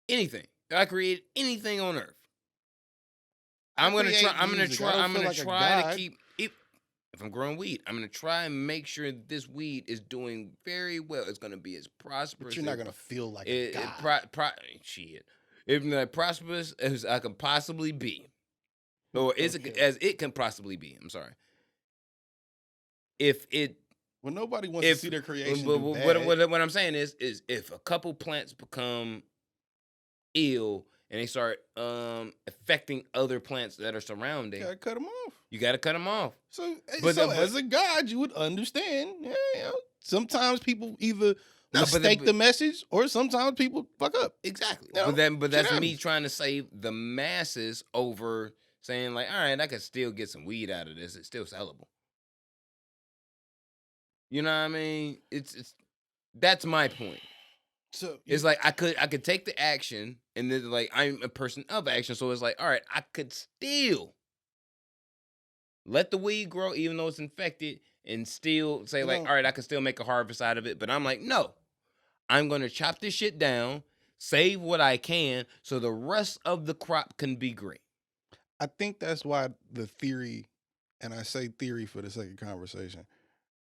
anything. If I create anything on Earth, I'm gonna try to keep. If I'm growing weed, I'm gonna try and make sure this weed is doing very well. It's gonna be as prosperous. But you're not gonna feel like a god. Shit. If prosperous as I can possibly be, or as it can possibly be. I'm sorry. Well, nobody wants to see their creation. What I'm saying is if a couple plants become ill and they start affecting other plants that are surrounding, you gotta cut them off. You gotta cut them off. So as a god, you would understand. Yeah, sometimes people either mistake the message, or sometimes people fuck up. Exactly. You know, but that's me trying to save the masses over saying like, all right, I could still get some weed out of this. It's still sellable. You know what I mean? It's that's my point. So it's like I could take the action, and then like I'm a person of action, so it's like, all right, I could still let the weed grow even though it's infected, and still say like, all right, I can still make a harvest out of it. But I'm like, no, I'm going to chop this shit down, save what I can, so the rest of the crop can be great. I think that's why the theory, and I say theory for the sake of conversation,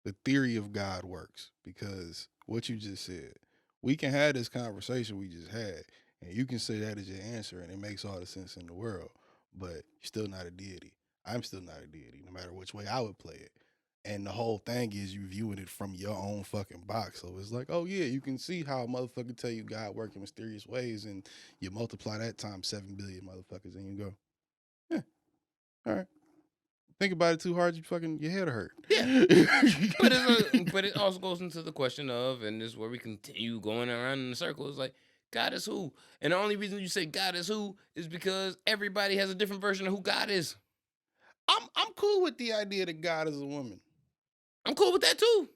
the theory of God works, because what you just said, we can have this conversation we just had, and you can say that as your answer, and it makes all the sense in the world, but you're still not a deity. I'm still not a deity, no matter which way I would play it. And the whole thing is you viewing it from your own fucking box. So it's like, oh yeah, you can see how a motherfucker tell you God work in mysterious ways, and you multiply that times 7 billion motherfuckers, and you go, yeah, all right. Think about it too hard, your head will hurt. Yeah. but it also goes into the question of, and this is where we continue going around in the circle, it's like, God is who? And the only reason you say God is who is because everybody has a different version of who God is. I'm cool with the idea that God is a woman. I'm cool with that too.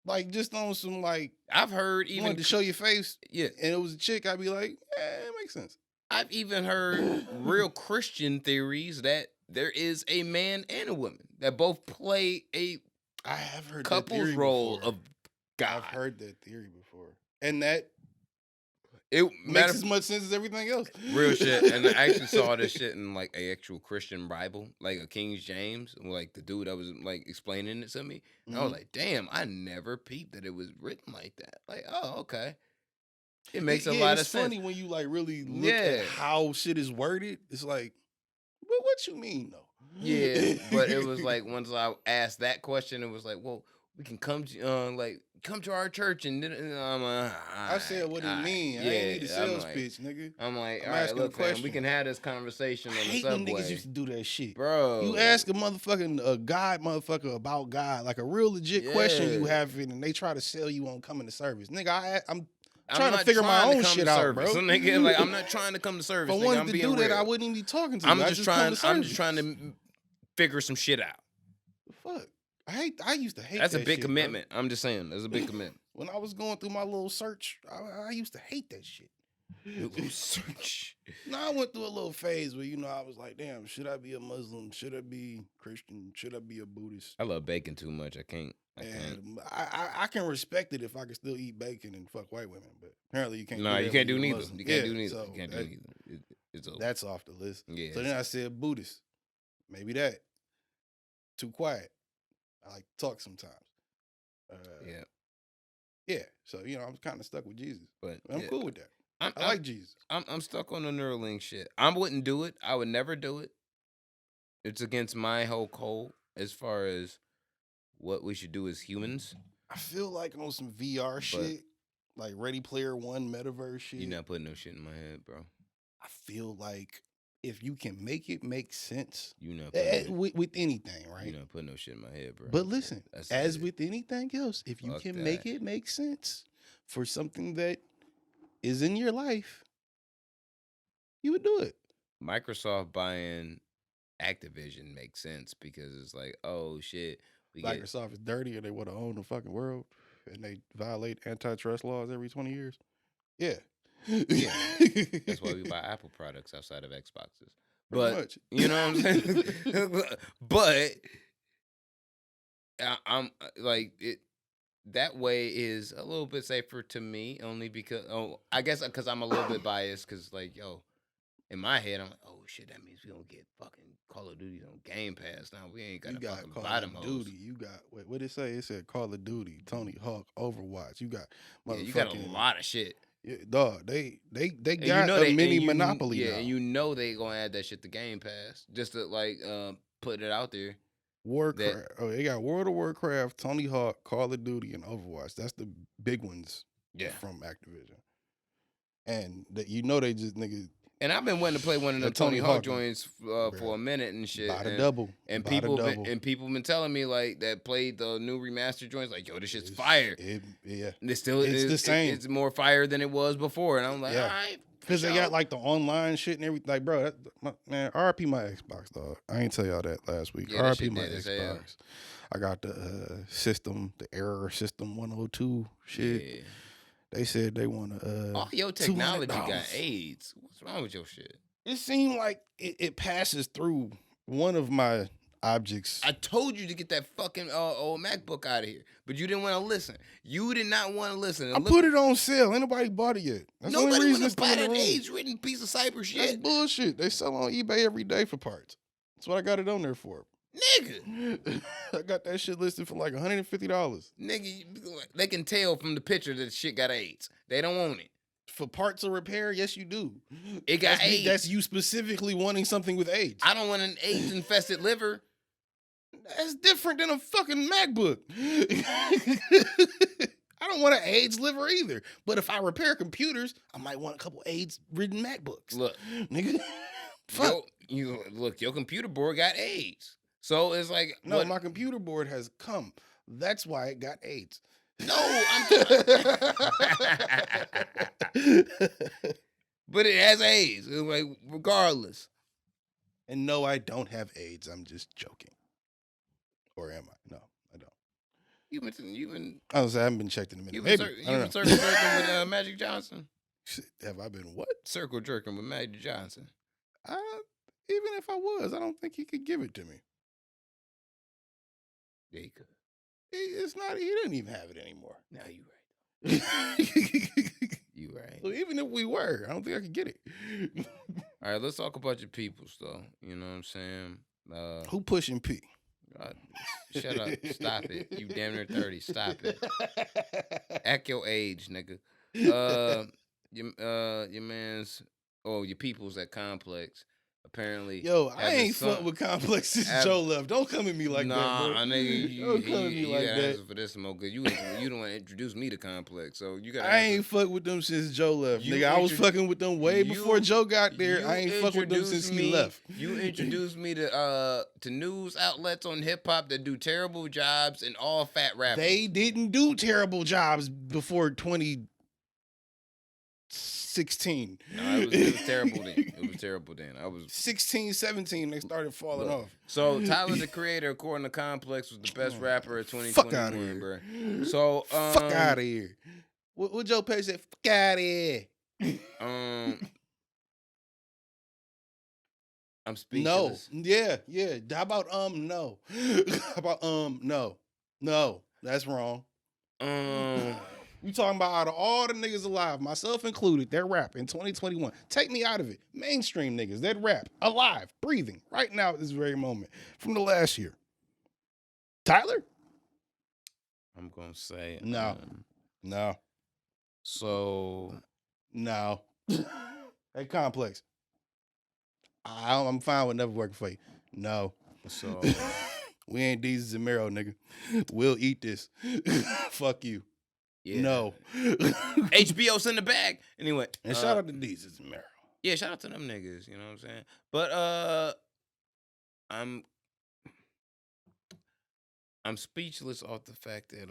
Like, just on some, like, I've heard you even wanted to show your face, yeah, and it was a chick, I'd be like, it makes sense. I've even heard real Christian theories that there is a man and a woman that both play a I have heard couple's that theory role before. of God. I've heard that theory before, and that it makes as much sense as everything else. Real shit. And I actually saw this shit in like a actual Christian Bible, like a King James, like the dude that was like explaining it to me. And I was like, damn, I never peeped that it was written like that. Like, oh, okay. It makes a lot of sense. It's funny when you like really look at how shit is worded. It's like, well, what you mean though? Yeah, but it was like once I asked that question, it was like, well, we can come to our church, and then I'm like, I said, what do you mean? I ain't need a sales pitch, nigga. I'm like, all right, look, fam, we can have this conversation on the subway. When niggas used to do that shit, bro. You ask a motherfucker about God, like a real legit question you have, and they try to sell you on coming to service, nigga. I'm trying to figure my own shit out, bro. So nigga, like, I'm not trying to come to service. If I wanted to do that, I wouldn't even be talking to you. I'm just trying to figure some shit out. Fuck. I used to hate that. That's a big shit, commitment. Bro. I'm just saying, that's a big commitment. When I was going through my little search, I used to hate that shit. Search. No, I went through a little phase where, I was like, damn, should I be a Muslim? Should I be Christian? Should I be a Buddhist? I love bacon too much. I can't. I can respect it if I can still eat bacon and fuck white women, but apparently you can't. No, you can't do neither. You can't do neither. So you can't do neither. It's over. That's off the list. Yeah. So then I said Buddhist. Maybe that. Too quiet. I like to talk sometimes. Yeah. Yeah. So, I'm kind of stuck with Jesus. But I'm cool with that. I like Jesus. I'm stuck on the neurolink shit. I wouldn't do it. I would never do it. It's against my whole code as far as what we should do as humans. I feel like on some VR shit, like Ready Player One metaverse shit. You're not putting no shit in my head, bro. I feel like if you can make it make sense, with anything, right? You're not putting no shit in my head, bro. But listen, as with anything else, if you can make it make sense for something that is in your life, you would do it. Microsoft buying Activision makes sense because it's like, oh shit, Microsoft is dirty and they want to own the fucking world and they violate antitrust laws every 20 years. Yeah. Yeah. That's why we buy Apple products outside of Xboxes. Pretty much. You know what I'm saying? But I'm like it. That way is a little bit safer to me, only because I guess because I'm a little bit biased. Because like, in my head, I'm like, oh shit, that means we don't get fucking Call of Duty on Game Pass now. We ain't got fucking Call bottom of Duty. You got what did it say? It said Call of Duty, Tony Hawk, Overwatch. You got you got a lot of shit. Yeah, dog, they got a mini monopoly. Yeah, and they gonna add that shit to Game Pass just to like put it out there. Warcraft. They got World of Warcraft, Tony Hawk, Call of Duty, and Overwatch. That's the big ones. Yeah. From Activision. And they just nigga. And I've been wanting to play one of the Tony Hawk joints for a minute and shit. Buy the double. And people been telling me like that played the new remastered joints like, yo, this shit's fire. Yeah. It's the same. It's more fire than it was before. And I'm like, all right. Because they got like the online shit and everything. Like, bro, man, RIP my Xbox, dog. I ain't tell y'all that last week. Yeah, RIP my Xbox. I got the system, the error system 102 shit. Yeah. They said they want to. All your technology got AIDS. What's wrong with your shit? It seemed like it passes through one of my objects. I told you to get that fucking old MacBook out of here, but you didn't want to listen. You did not want to listen. I put it on sale. Ain't nobody bought it yet. That's nobody the only reason want it's to buy still in that the room. age-ridden piece of cyber shit. That's bullshit. They sell on eBay every day for parts. That's what I got it on there for. Nigga. I got that shit listed for like $150. Nigga, they can tell from the picture that the shit got AIDS. They don't want it. For parts of repair, yes, you do. It got AIDS. That's you specifically wanting something with AIDS. I don't want an AIDS-infested liver. That's different than a fucking MacBook. I don't want an AIDS liver either. But if I repair computers, I might want a couple AIDS-ridden MacBooks. Look, nigga, fuck. Your computer board got AIDS. So it's like... No, my computer board has come. That's why it got AIDS. No, but it has AIDS. It's like, regardless. And no, I don't have AIDS. I'm just joking. Or am I? No, I don't. You've been I haven't been checked in a minute. You've Maybe. been circle jerking with Magic Johnson. Have I been what? Circle jerking with Magic Johnson. Even if I was, I don't think he could give it to me. Yeah, he could. It's not. He didn't even have it anymore. No, you right. You right. So even if we were, I don't think I could get it. All right, let's talk about your peoples, though. You know what I'm saying? Who pushing P? Shut up. Stop it. You damn near 30. Stop it. Act your age, nigga. Your man's, your people's at Complex. Apparently, yo, I ain't fuck with Complex since Joe left. Don't come at me like that, bro. Nah, nigga, don't come at me like that. Answer for this, Mo, because you don't want to introduce me to Complex, so you got. I ain't fuck with them since Joe left, nigga. I was fucking with them way before Joe got there. I ain't fuck with them since he left. You introduced me to news outlets on hip hop that do terrible jobs and all fat rappers. They didn't do terrible jobs before 2016. No, it was terrible then. It was terrible then. I was 16, 17. They started falling off. So Tyler, the Creator, according to Complex, was the best rapper of 2021. Fuck out of here, bro. So fuck out of here. What Joe Pesci said? Fuck out of here. I'm speechless. No. Yeah. How about no? How about no? That's wrong. You talking about out of all the niggas alive, myself included, that rap in 2021. Take me out of it. Mainstream niggas that rap, alive, breathing, right now at this very moment, from the last year. Tyler? I'm gonna say no. So no. Hey, Complex. I'm fine with never working for you. No. So we ain't Deezus and Mero, nigga. We'll eat this. Fuck you. Yeah. No. HBO's in the bag. Anyway. And shout out to Deezus and Mero. Yeah, shout out to them niggas, you know what I'm saying? But I'm speechless off the fact that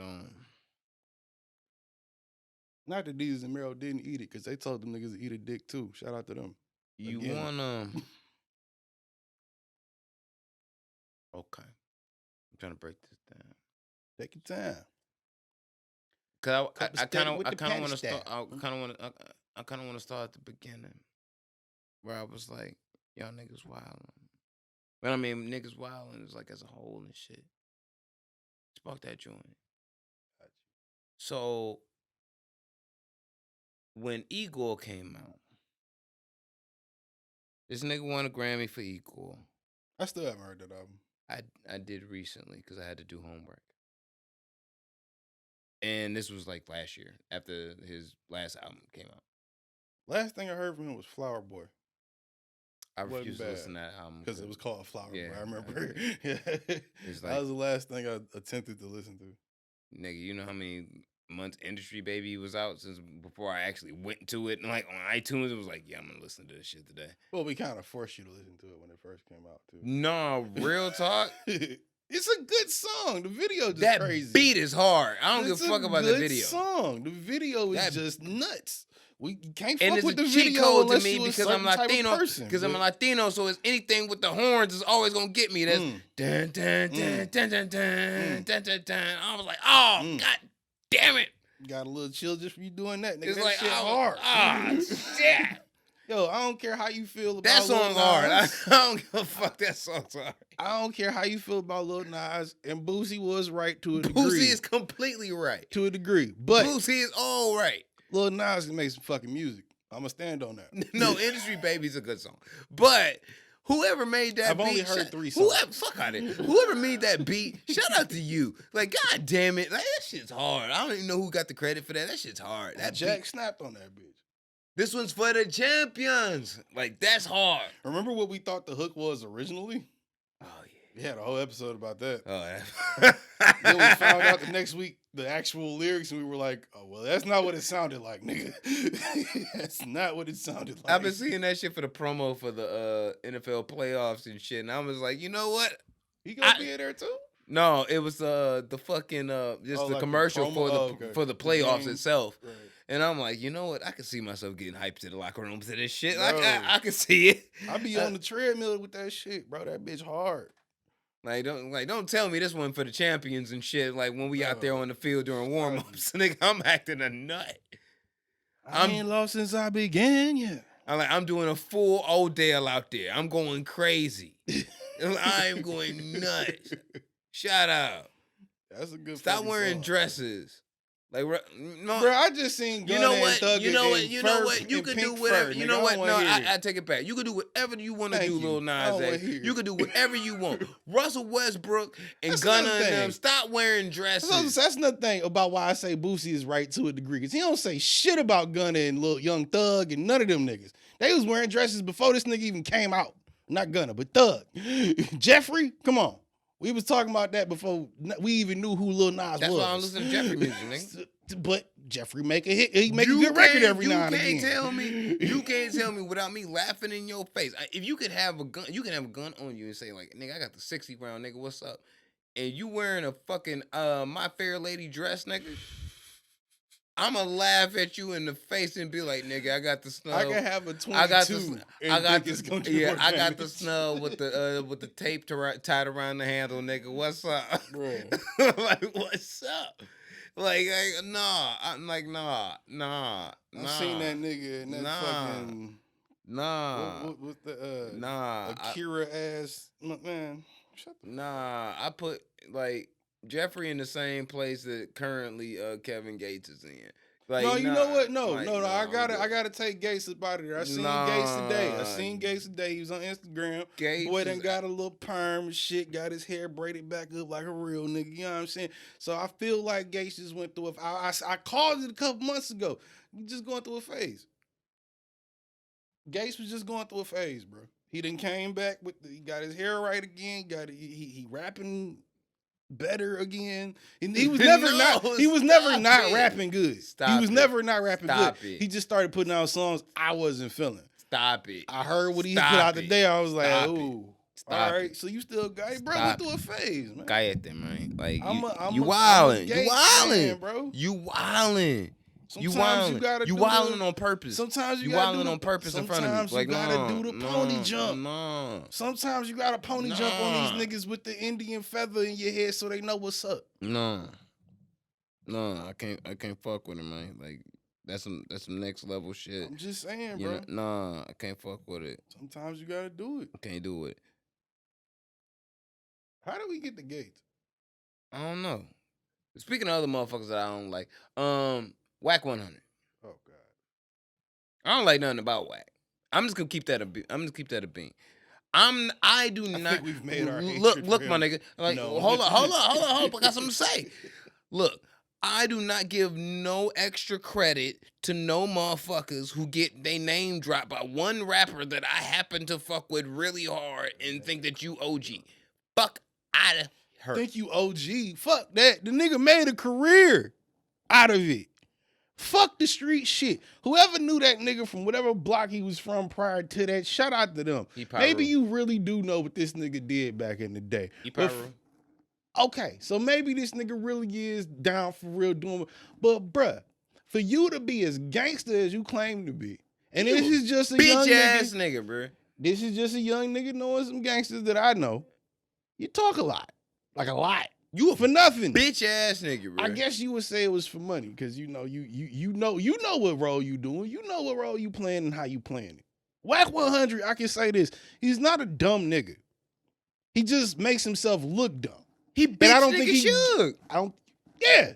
not that Deezus and Mero didn't eat it, because they told them niggas to eat a dick too. Shout out to them. You Again. want okay. I'm trying to break this down. Take your time. Cause I kind of want to start. I kind of want to start at the beginning, where I was like, "Y'all niggas wildin'." But I mean, niggas wildin' is like as a whole and shit. Spark that joint. So when Igor came out, this nigga won a Grammy for Igor. I still haven't heard that album. I did recently because I had to do homework. And this was like last year, after his last album came out. Last thing I heard from him was Flower Boy. I refused to listen to that album. Because it was called Flower Boy, I remember. It's like, that was the last thing I attempted to listen to. Nigga, you know how many months Industry Baby was out since before I actually went to it? And like on iTunes, it was like, yeah, I'm going to listen to this shit today. Well, we kind of forced you to listen to it when it first came out, too. No, real talk. It's a good song. The video just crazy. That beat is hard. I don't give a fuck about the video. It's a good song. The video is just nuts. We can't and fuck with the it's a cheat video code unless to me you because I'm Latino. Because I'm a Latino, so it's anything with the horns is always gonna get me. That's dun dun dun dun dun dun dun dun dun. I was like, oh god damn it! Got a little chill just for you doing that. Nigga, it's that like shit hard. Shit. Yo, I don't care how you feel about That song's Lil hard. I Nas. don't give a fuck. That song's hard. I don't care how you feel about Lil Nas, and Boosie was right to a degree. Boosie is completely right. To a degree, but Boosie is all right. Lil Nas can make some fucking music. I'm gonna stand on that. No, Industry Baby's a good song, but whoever made that I've beat, only heard 3 songs. Fuck out of it. Whoever made that beat, shout out to you. Like, god damn it, like that shit's hard. I don't even know who got the credit for that. That shit's hard. That Jack beat, snapped on that bitch. this one's for the champions. Like, that's hard. Remember what we thought the hook was originally? Oh We had a whole episode about that. yeah. Then we found out the next week the actual lyrics, and we were like, "Oh well, that's not what it sounded like, nigga. That's not what it sounded like." I've been seeing that shit for the promo for the NFL playoffs and shit, and I was like, you know what? He gonna be in there too? No, it was the fucking just the like the commercial promo? for the The playoffs game. itself. Right. And I'm like, you know what? I can see myself getting hyped to the locker room to this shit. Bro. Like I can see it. I be on the treadmill with that shit, bro. That bitch hard. Don't tell me this one for the champions and shit. Like when we out there Bro. on the field during warm ups, nigga, I'm acting a nut. I ain't lost since I began, yeah. I'm doing a full Odell out there. I'm going crazy. I'm going nuts. Shout out. That's a good. Stop fucking wearing song. dresses. Like, no, Bro, I just seen Gunna you know and what? Thug You know what? in You know fur- what? You in can pink do whatever. fur, You nigga. know I what? don't wanna No, hear it. I take it back. You can do whatever you want to Thank do, you. Lil I Nas don't wanna X. hear it. You can do whatever you want. Russell Westbrook and That's Gunna another and them, thing. stop wearing dresses. That's another thing about why I say Boosie is right to a degree. Because he don't say shit about Gunna and Lil Young Thug and none of them niggas. They was wearing dresses before this nigga even came out. Not Gunna, but Thug. Jeffrey, come on. We was talking about that before we even knew who Lil Nas That's was. why I'm listening to Jeffrey music, nigga. But Jeffrey make a hit. He make a good record every now and again. You can't tell me without me laughing in your face. If you could have a gun, you can have a gun on you and say like, nigga, I got the 60 round, nigga, what's up? And you wearing a fucking My Fair Lady dress, nigga. I'ma laugh at you in the face and be like, nigga, I got the snub. I can have a 22. I got I got the snub with the tape tied around the handle, nigga. What's up? Bro. Like, what's up? Like, nah. I'm like, nah. I seen that nigga in that fucking what's the Akira ass man. Shut the I put like Jeffrey in the same place that currently Kevin Gates is in. Like, no, you know what? No, like, I gotta take Gates up out of there. I seen Gates today. He was on Instagram. Gates Boy done is- got a little perm and shit, got his hair braided back up like a real nigga. You know what I'm saying? So I feel like Gates just went through I called it a couple months ago. He just going through a phase. Gates was just going through a phase, bro. He done came back he got his hair right again. He rapping better again. And he was never not rapping good. He was never not rapping good. He just started putting out songs I wasn't feeling. Stop it. I heard what he put out today. I was like, ooh. All right, so you still got bro, went through a phase, man. Cállate, man. Like I'm you a wildin'. Gates You wildin', fan, bro. You wildin'. Sometimes You wildin' on purpose. Sometimes you wildin' on purpose in front of me. Sometimes Like, you gotta do the pony jump. No. Sometimes you gotta pony jump on these niggas with the Indian feather in your head so they know what's up. No, I can't fuck with him, man. Like that's some next level shit. I'm just saying, You bro. know, I can't fuck with it. Sometimes you gotta do it. I can't do it. How do we get the Gates? I don't know. Speaking of other motherfuckers that I don't like, Wack 100. Oh God. I don't like nothing about Wack. I'm just gonna keep that a bean. I do not think we've made our look, hatred look, for my him. nigga. Like, No. hold up. I got something to say. Look, I do not give no extra credit to no motherfuckers who get they name dropped by one rapper that I happen to fuck with really hard and think that you OG. Fuck out of her. Think you OG? Fuck that. The nigga made a career out of it. Fuck the street shit. Whoever knew that nigga from whatever block he was from prior to that, shout out to them. Maybe you really do know what this nigga did back in the day. Okay, so maybe this nigga really is down for real doing, but bruh, for you to be as gangster as you claim to be, and this is just a young bitch-ass nigga, bruh. This is just a young nigga knowing some gangsters that I know. You talk a lot. Like a lot. You for nothing. Bitch ass nigga, bro. I guess you would say it was for money, because you know what role you doing. You know what role you playing and how you playing it. Wack 100, I can say this. He's not a dumb nigga. He just makes himself look dumb. He bitch And I don't nigga think he Suge. I don't. Yeah.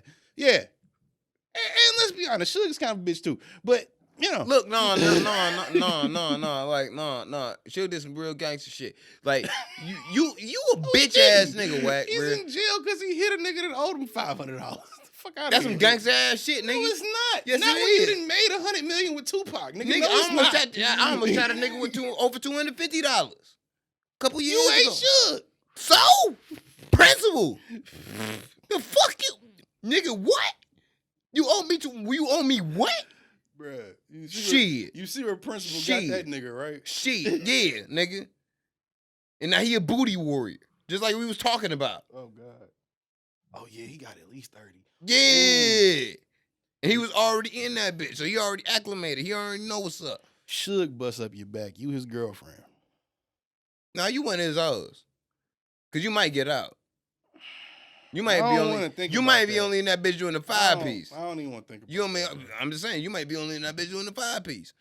And let's be honest, Suge's kind of a bitch too. But you know, Look, no. Like, no. Suge did some real gangster shit. Like, you a bitch ass nigga, Wack, He's bro. in jail because he hit a nigga that owed him $500. Fuck out of here. That's some gangster ass shit, nigga. No, it's not. Yes, not it when is. you done made $100 million with Tupac, nigga. Nigga, No, it's not. I almost shot a nigga with over $250. Couple years You ain't ago. should. So, principal. The fuck you, nigga? What? You owe me what? Bruh. Shit. You see where principal Shit. got that nigga, right? Shit, yeah, nigga. And now he a booty warrior, just like we was talking about. Oh God. Oh yeah, he got at least 30. Yeah. And he was already in that bitch, so he already acclimated. He already know what's up. Suge bust up your back. You his girlfriend. Now you want his hoes, cause you might get out. You might I be don't only. wanna think You about might be that. only in that bitch doing the I 5-piece. don't even want to think about You know that. what I mean? I'm just saying, you might be only in that bitch doing the 5-piece.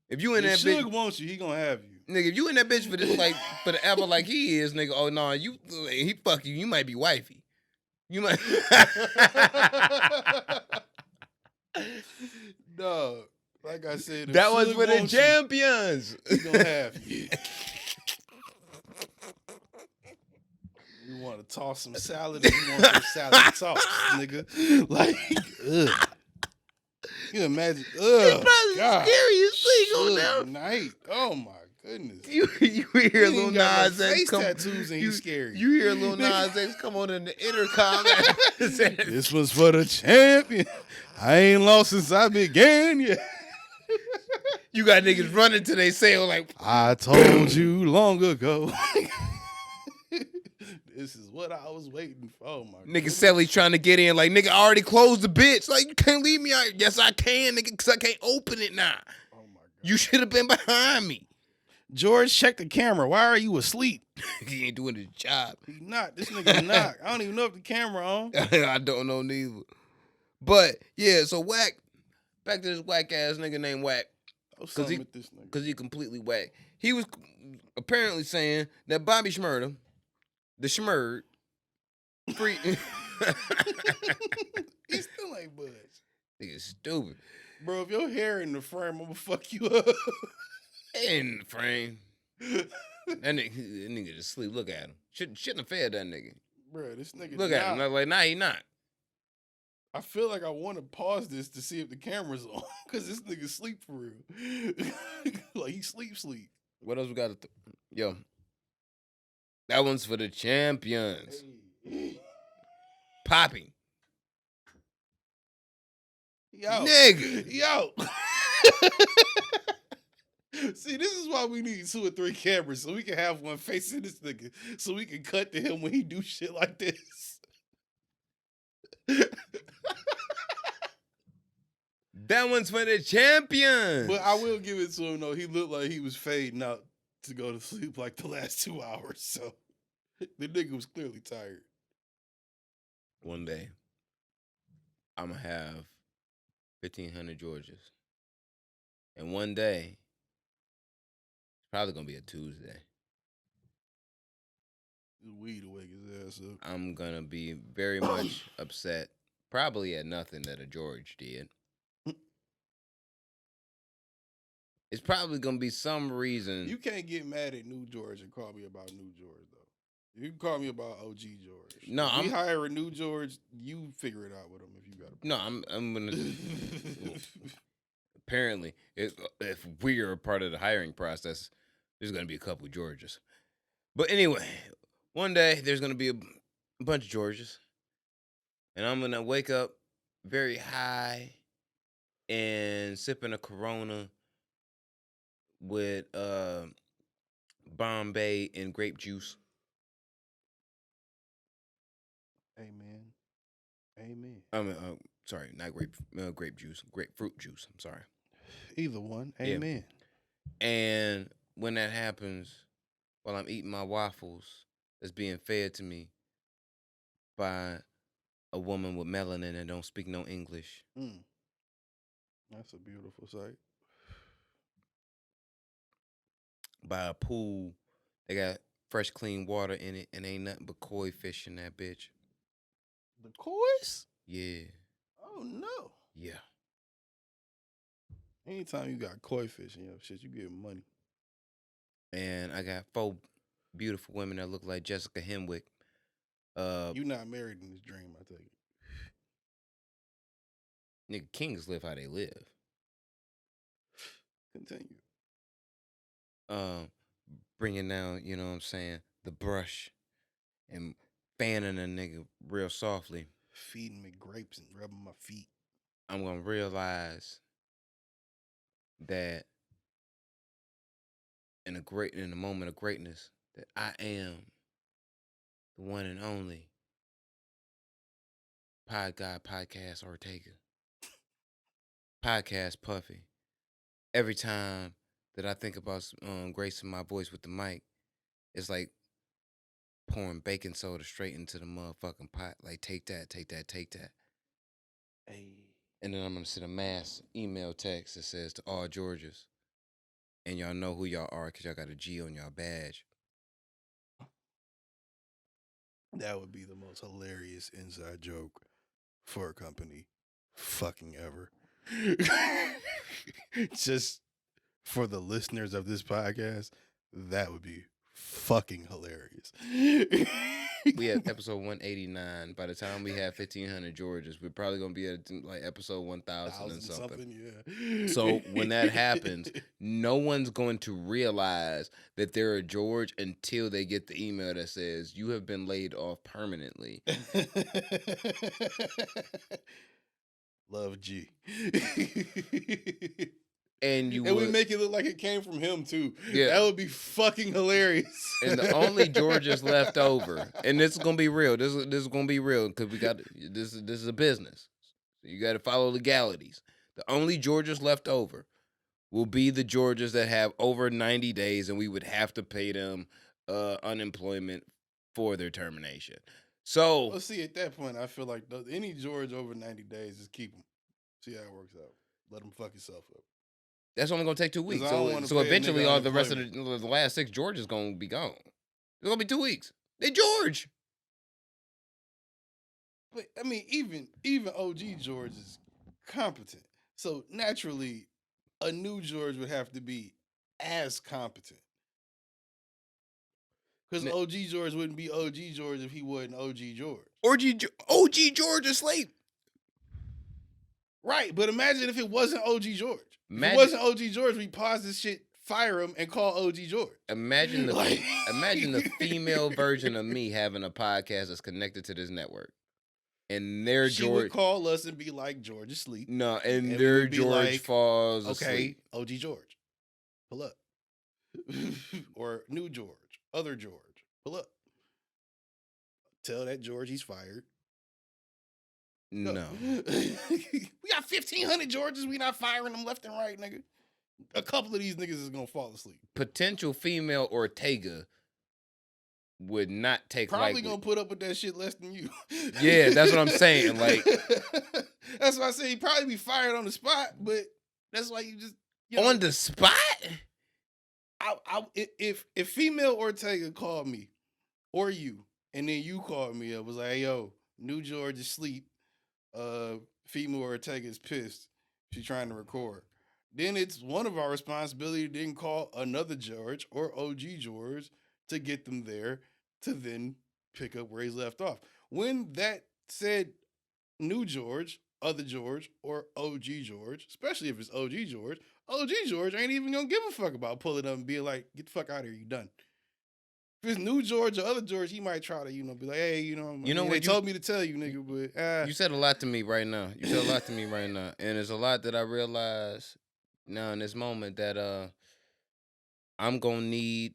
If you in If that bitch, Suge wants you, he gonna have you. nigga, if you in that bitch for this for the ever like he is, nigga. Oh no, he fuck you. You might be wifey. You might. Dog, like I said, if That was Suge for the wants you, champions. he gonna have you. You want to toss some salad, or you want some salad toss, nigga? Like, ugh. You imagine, ugh, brother's God, scariest thing on Suge there. Knight. Oh my goodness. You hear He Lil ain't got no Nas X face come. tattoos and he's scary. You hear Lil Nas X come on in the intercom. This was for the champion. I ain't lost since I began. Yeah. You got niggas running to they sale like, I told you long ago. This is what I was waiting for. Oh my nigga goodness. Selly trying to get in. Like, nigga, I already closed the bitch. Like, you can't leave me out. Yes, I can, nigga, because I can't open it now. Oh my God. You should have been behind me. George, check the camera. Why are you asleep? He ain't doing his job. He not. This nigga not. I don't even know if the camera on. I don't know neither. But, yeah, so Wack, back to this whack ass nigga named Wack. Because this nigga. Because he completely whack. He was apparently saying that Bobby Shmurder, the Shmurd, free. He still ain't budge. Nigga stupid. Bro, if your hair in the frame, I'm gonna fuck you up. In the frame. That nigga just sleep. Look at him. Shouldn't have fed that nigga. Bro, this nigga Look at him. Like, nah, he not. I feel like I want to pause this to see if the camera's on, because this nigga sleep for real. Like, he sleep. What else we got? Yo. That one's for the champions. Hey. Popping. Yo. Nigga. Yo. See, this is why we need 2 or 3 cameras, so we can have one facing this nigga, so we can cut to him when he do shit like this. That one's for the champions. But I will give it to him, though. He looked like he was fading out to go to sleep like the last 2 hours, so the nigga was clearly tired. One day, I'm going to have 1,500 Georgias. And one day, it's probably going to be a Tuesday. Weed to wake his ass up. I'm going to be very much upset, probably at nothing that a George did. It's probably going to be some reason. You can't get mad at New George and call me about New George, though. You can call me about OG George. No, if we hire a New George, you figure it out with him if you got a problem. No, I'm going to. Apparently, if we are a part of the hiring process, there's going to be a couple of Georges. But anyway, one day there's going to be a bunch of Georges. And I'm going to wake up very high and sipping a Corona with Bombay and grape juice. Amen. Amen. I mean, sorry, not grape juice, grapefruit juice. I'm sorry. Either one. Amen. Yeah. And when that happens, while I'm eating my waffles that's being fed to me by a woman with melanin and don't speak no English. That's a beautiful sight. by a pool. They got fresh, clean water in it, and ain't nothing but koi fish in that bitch. The coys? Yeah, Oh no. yeah. Anytime you got koi fish in your shit, you get money. And I got 4 beautiful women that look like Jessica Henwick. You not married in this dream, I take it. Nigga, kings live how they live. Continue. Bringing down, you know what I'm saying, the brush and fanning a nigga real softly. Feeding me grapes and rubbing my feet. I'm gonna realize that in a moment of greatness, that I am the one and only Pod God Podcast Ortega. Podcast Puffy. Every time that I think about gracing my voice with the mic, it's like pouring baking soda straight into the motherfucking pot. Like, take that, take that, take that. Hey. And then I'm gonna send a mass email text that says to all Georgias, and y'all know who y'all are because y'all got a G on y'all badge. That would be the most hilarious inside joke for a company fucking ever. Just for the listeners of this podcast, that would be fucking hilarious. We have episode 189. By the time we have 1,500 Georges, we're probably gonna be at like episode 1,000 and something. Yeah. So when that happens, no one's going to realize that they're a George until they get the email that says you have been laid off permanently. Love G. And we make it look like it came from him too. Yeah. That would be fucking hilarious. And the only Georges left over, and this is gonna be real. This is gonna be real because we got this is a business. So you got to follow legalities. The only Georges left over will be the Georges that have over 90 days, and we would have to pay them unemployment for their termination. So let's see. At that point, I feel like any George over 90 days, just keep him. See how it works out. Let him fuck himself up. That's only gonna take 2 weeks. So eventually, all the rest of the last 6 Georges gonna be gone. It's gonna be 2 weeks. They George. But I mean, even OG George is competent. So naturally, a new George would have to be as competent. Because OG George wouldn't be OG George if he wasn't OG George. OG George asleep. Right, but imagine if it wasn't OG George. If it wasn't OG George, we pause this shit, fire him, and call OG George. Imagine the female version of me having a podcast that's connected to this network. And their she George would call us and be like, George is asleep. No, and their George like, falls asleep. Okay, OG George, pull up. Or new George, other George, pull up. Tell that George he's fired. No. We got 1,500 Georges. We not firing them left and right, nigga. A couple of these niggas is going to fall asleep. Potential female Ortega would not take probably going to put up with that shit less than you. Yeah, that's what I'm saying. Like, that's why I say he'd probably be fired on the spot, but that's why you just... on the spot? If female Ortega called me, or you, and then you called me up, was like, hey, yo, new George is asleep. Female Ortega is pissed. She's trying to record. Then it's one of our responsibility to then call another George or OG George to get them there to then pick up where he's left off. When that said new George, other George, or OG George, especially if it's OG George ain't even gonna give a fuck about pulling up and being like, get the fuck out of here, you done. If it's new George or other George, he might try to, be like, hey, they told me to tell you, nigga, but... You said a lot to me right now. And there's a lot that I realize now in this moment that I'm gonna need...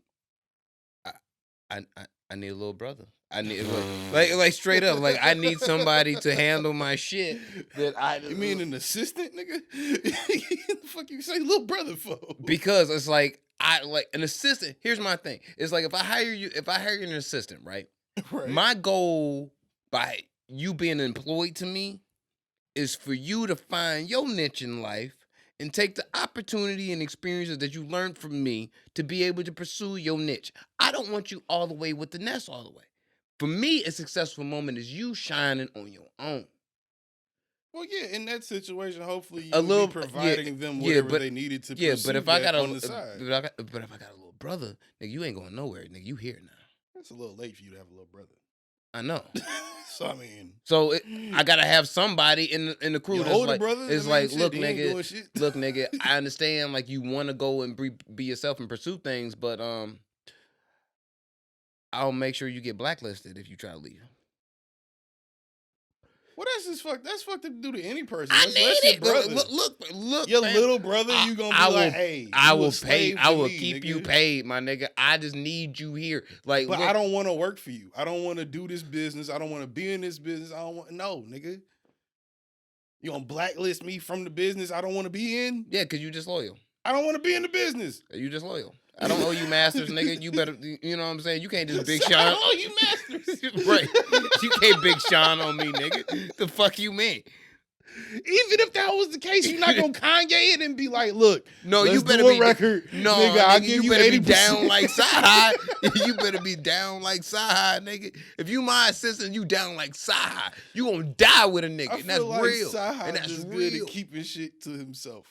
I need a little brother. I need like straight up, like I need somebody to handle my shit. You mean an assistant, nigga? The fuck you say little brother for? Because it's like an assistant. Here's my thing. It's like if I hire an assistant, right? Right. My goal by you being employed to me is for you to find your niche in life and take the opportunity and experiences that you learned from me to be able to pursue your niche. I don't want you all the way with the nest all the way. For me, a successful moment is you shining on your own. Well, yeah, in that situation, hopefully you A would little, be providing them yeah, whatever but they needed to yeah, pursue but if I got on a, the side. but if I got a little brother, nigga, you ain't going nowhere, nigga. You here now. It's a little late for you to have a little brother. I know. So I mean, I gotta have somebody in the crew your that's older like, brother. it's I mean, like, shit, look, he ain't doing nigga, shit. look, nigga. I understand, like, you want to go and be yourself and pursue things, but I'll make sure you get blacklisted if you try to leave. Well, that's fucked up to do to any person. I That's need your it. brother. Look, Your fam. little brother, you gonna be like, hey, I you a will pay. slave I to will me, keep nigga. you paid, my nigga. I just need you here. Like, But look, I don't want to work for you. I don't want to do this business. I don't want to be in this business. No, nigga. You gonna blacklist me from the business I don't want to be in? yeah, because you disloyal. I don't want to be in the business. You disloyal. I don't owe you masters, nigga. You better, you know what I'm saying? You can't just Big I Sean. don't owe you masters. Right. You can't Big Sean on me, nigga. The fuck you mean? Even if that was the case, you're not gonna Kanye it and be like, look, No, let's you better do a be record. No, nigga, I'll nigga, give you you better 80%. be down like Sahai. You better be down like Sahai, nigga. If you my assistant, you down like Sahai. You gonna die with a nigga. I And that's feel like real. Sahai And that's just real. good at keeping shit to himself.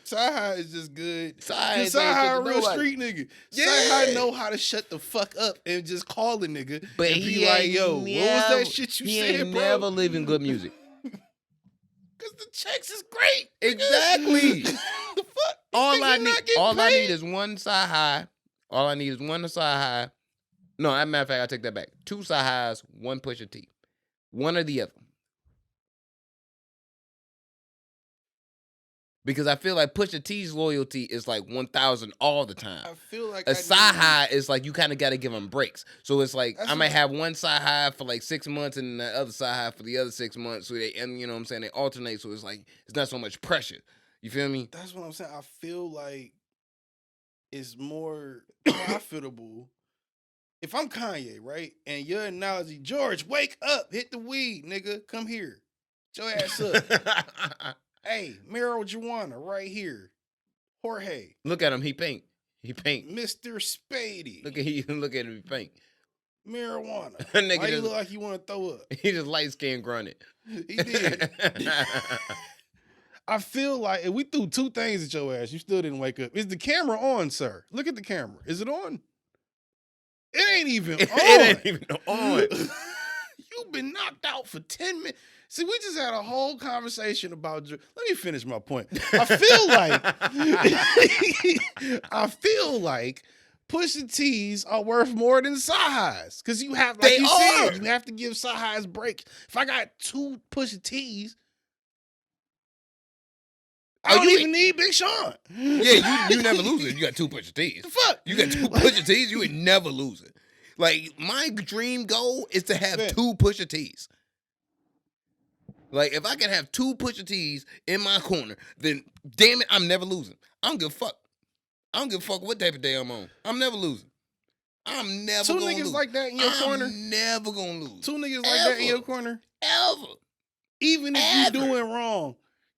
Sahai is just good. Sahai Cause ain't saying Sahai shit a to real nobody. street nigga. Yeah. Sahai know how to shut the fuck up and just call a nigga But and he be like, ain't yo, what was that shit you he said, ain't bro? never living good music. Cause the checks is great. nigga. Exactly. The fuck? All I need need is one Sahai. All I need is one Sahai. No, as a matter of fact, I take that back. 2 Sahais, 1 Pusha T. One or the other. Because I feel like Pusha T's loyalty is like 1,000 all the time. I feel like A Sahai is like you kind of got to give him breaks. So it's like That's I might what- have one Sahai for like 6 months and the other Sahai for the other 6 months. So they, and you know what I'm saying, they alternate. So it's like it's not so much pressure. You feel me? That's what I'm saying. I feel like it's more profitable. If I'm Kanye, right? And your analogy, George, wake up, hit the weed, nigga. Come here. Get your ass up. Hey, marijuana right here. Jorge. Look at him. He pink. He pink. Mr. Spady. Look at him. He pink. Marijuana. Nigga Why you just- look like you want to throw up? He just light skin grunted. He did. I feel like if we threw 2 things at your ass, you still didn't wake up. Is the camera on, sir? Look at the camera. Is it on? It ain't even on. It ain't even on. You've been knocked out for 10 minutes. See, we just had a whole conversation about. Let me finish my point. I feel like Pusha T's are worth more than Sahai's because you have, like They you are. said, you have to give Sahai's break. If I got 2 Pusha T's, I don't even need Big Sean. Yeah, you never losing. You got 2 Pusha T's. The fuck? You got 2 Pusha T's, you ain't never losing. Like, my dream goal is to have Man. 2 Pusha T's. Like, if I can have 2 Pusha T's in my corner, then damn it, I'm never losing. I don't give a fuck. I don't give a fuck what type of day I'm on. I'm never losing. I'm never 2 gonna niggas lose. like that in your corner. I'm never gonna lose. 2 niggas like that in Ever. your corner. Ever. Even if Ever. you doing wrong,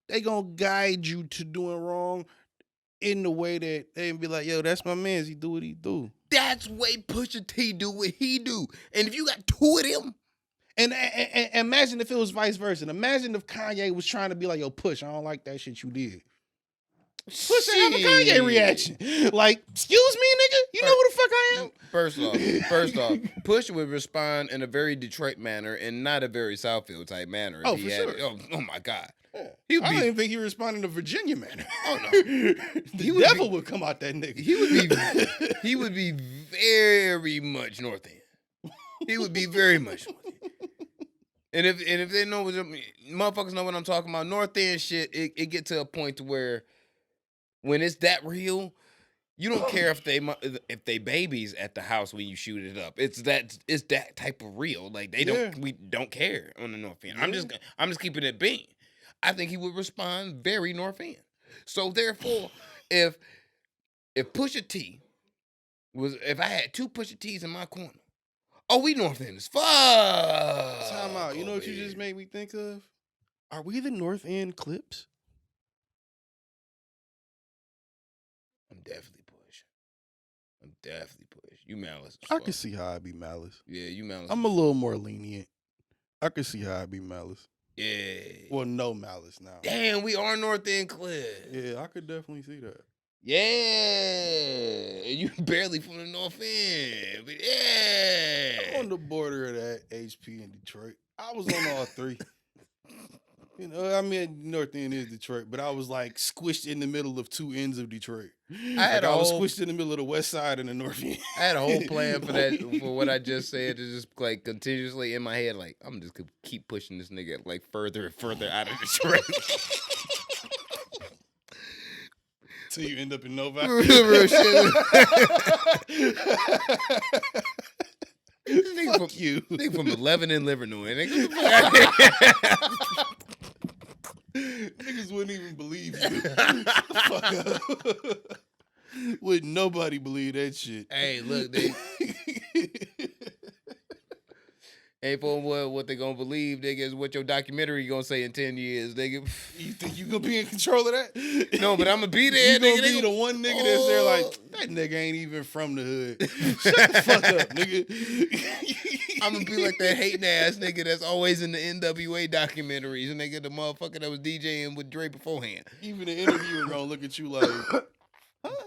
they gonna guide you to doing wrong in the way that they be like, yo, that's my man. He do what he do. That's the way Pusha T do what he do. And if you got 2 of them, And imagine if it was vice versa. Imagine if Kanye was trying to be like, yo, Push, I don't like that shit you did. Push have a Kanye shit. reaction. Like, excuse me, nigga? You know who the fuck I am? First off, Push would respond in a very Detroit manner and not a very Southfield type manner. if Oh, he for had sure. it. Oh my God. Yeah. He would I be- don't even think he responded in a Virginia manner. Oh, no. The would devil would come out that nigga. He would be very much North End. He would be very much North End. And if they know what motherfuckers know what I'm talking about, North End shit, it get to a point to where when it's that real, you don't care if they babies at the house when you shoot it up. It's that type of real. Like we don't care on the North End. I'm just keeping it being. I think he would respond very North End. So therefore, if Pusha T if I had 2 Pusha T's in my corner, oh, we North End as fuck. Time out. You know what you just made me think of? Are we the North End Clips? definitely push. I'm definitely push. You malice. I can see how I'd be malice. Yeah, you malice. I'm a little more lenient. I can see how I'd be malice. Yeah. Well, no malice now. Damn, we are North End Cliff. Yeah, I could definitely see that. Yeah. You barely from the North End. But yeah. I'm on the border of that HP in Detroit. I was on all three. You know, I mean, North End is Detroit, but I was like squished in the middle of two ends of Detroit. I was squished in the middle of the west side and the north end. I had a whole plan for that, for what I just said, to just like continuously in my head, like, I'm just gonna keep pushing this nigga like further and further out of Detroit. Till you end up in Novi. Real shit. Nigga from 11 in Livernois. Niggas wouldn't even believe you. Fuck up. Wouldn't nobody believe that shit. Hey, look, they ain't for what they gonna believe, nigga, is what your documentary gonna say in 10 years, nigga. You think you gonna be in control of that? No, but I'm gonna be there, you nigga. Gonna be the one nigga that's there like, that nigga ain't even from the hood. Shut the fuck up, nigga. I'm gonna be like that hating ass nigga that's always in the NWA documentaries, nigga, the motherfucker that was DJing with Dre beforehand. Even the interviewer gonna look at you like, huh?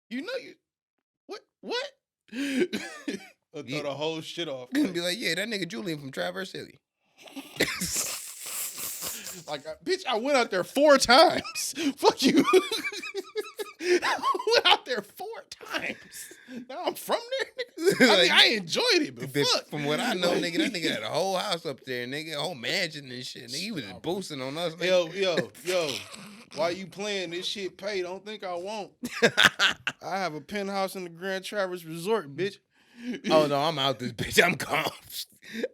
You know you what? Throw the whole shit off. Gonna be like, yeah, that nigga Julian from Traverse City. Like, bitch, I went out there 4 times. Fuck you. I went out there 4 times. Now I'm from there, nigga. I mean, I enjoyed it, but fuck. From what I know, nigga, that nigga had a whole house up there, nigga, a whole mansion and shit. Nigga, he was just boosting on us, nigga. Yo. While you playing this shit pay, don't think I won't. I have a penthouse in the Grand Traverse Resort, bitch. Oh, no, I'm out this bitch. I'm gone.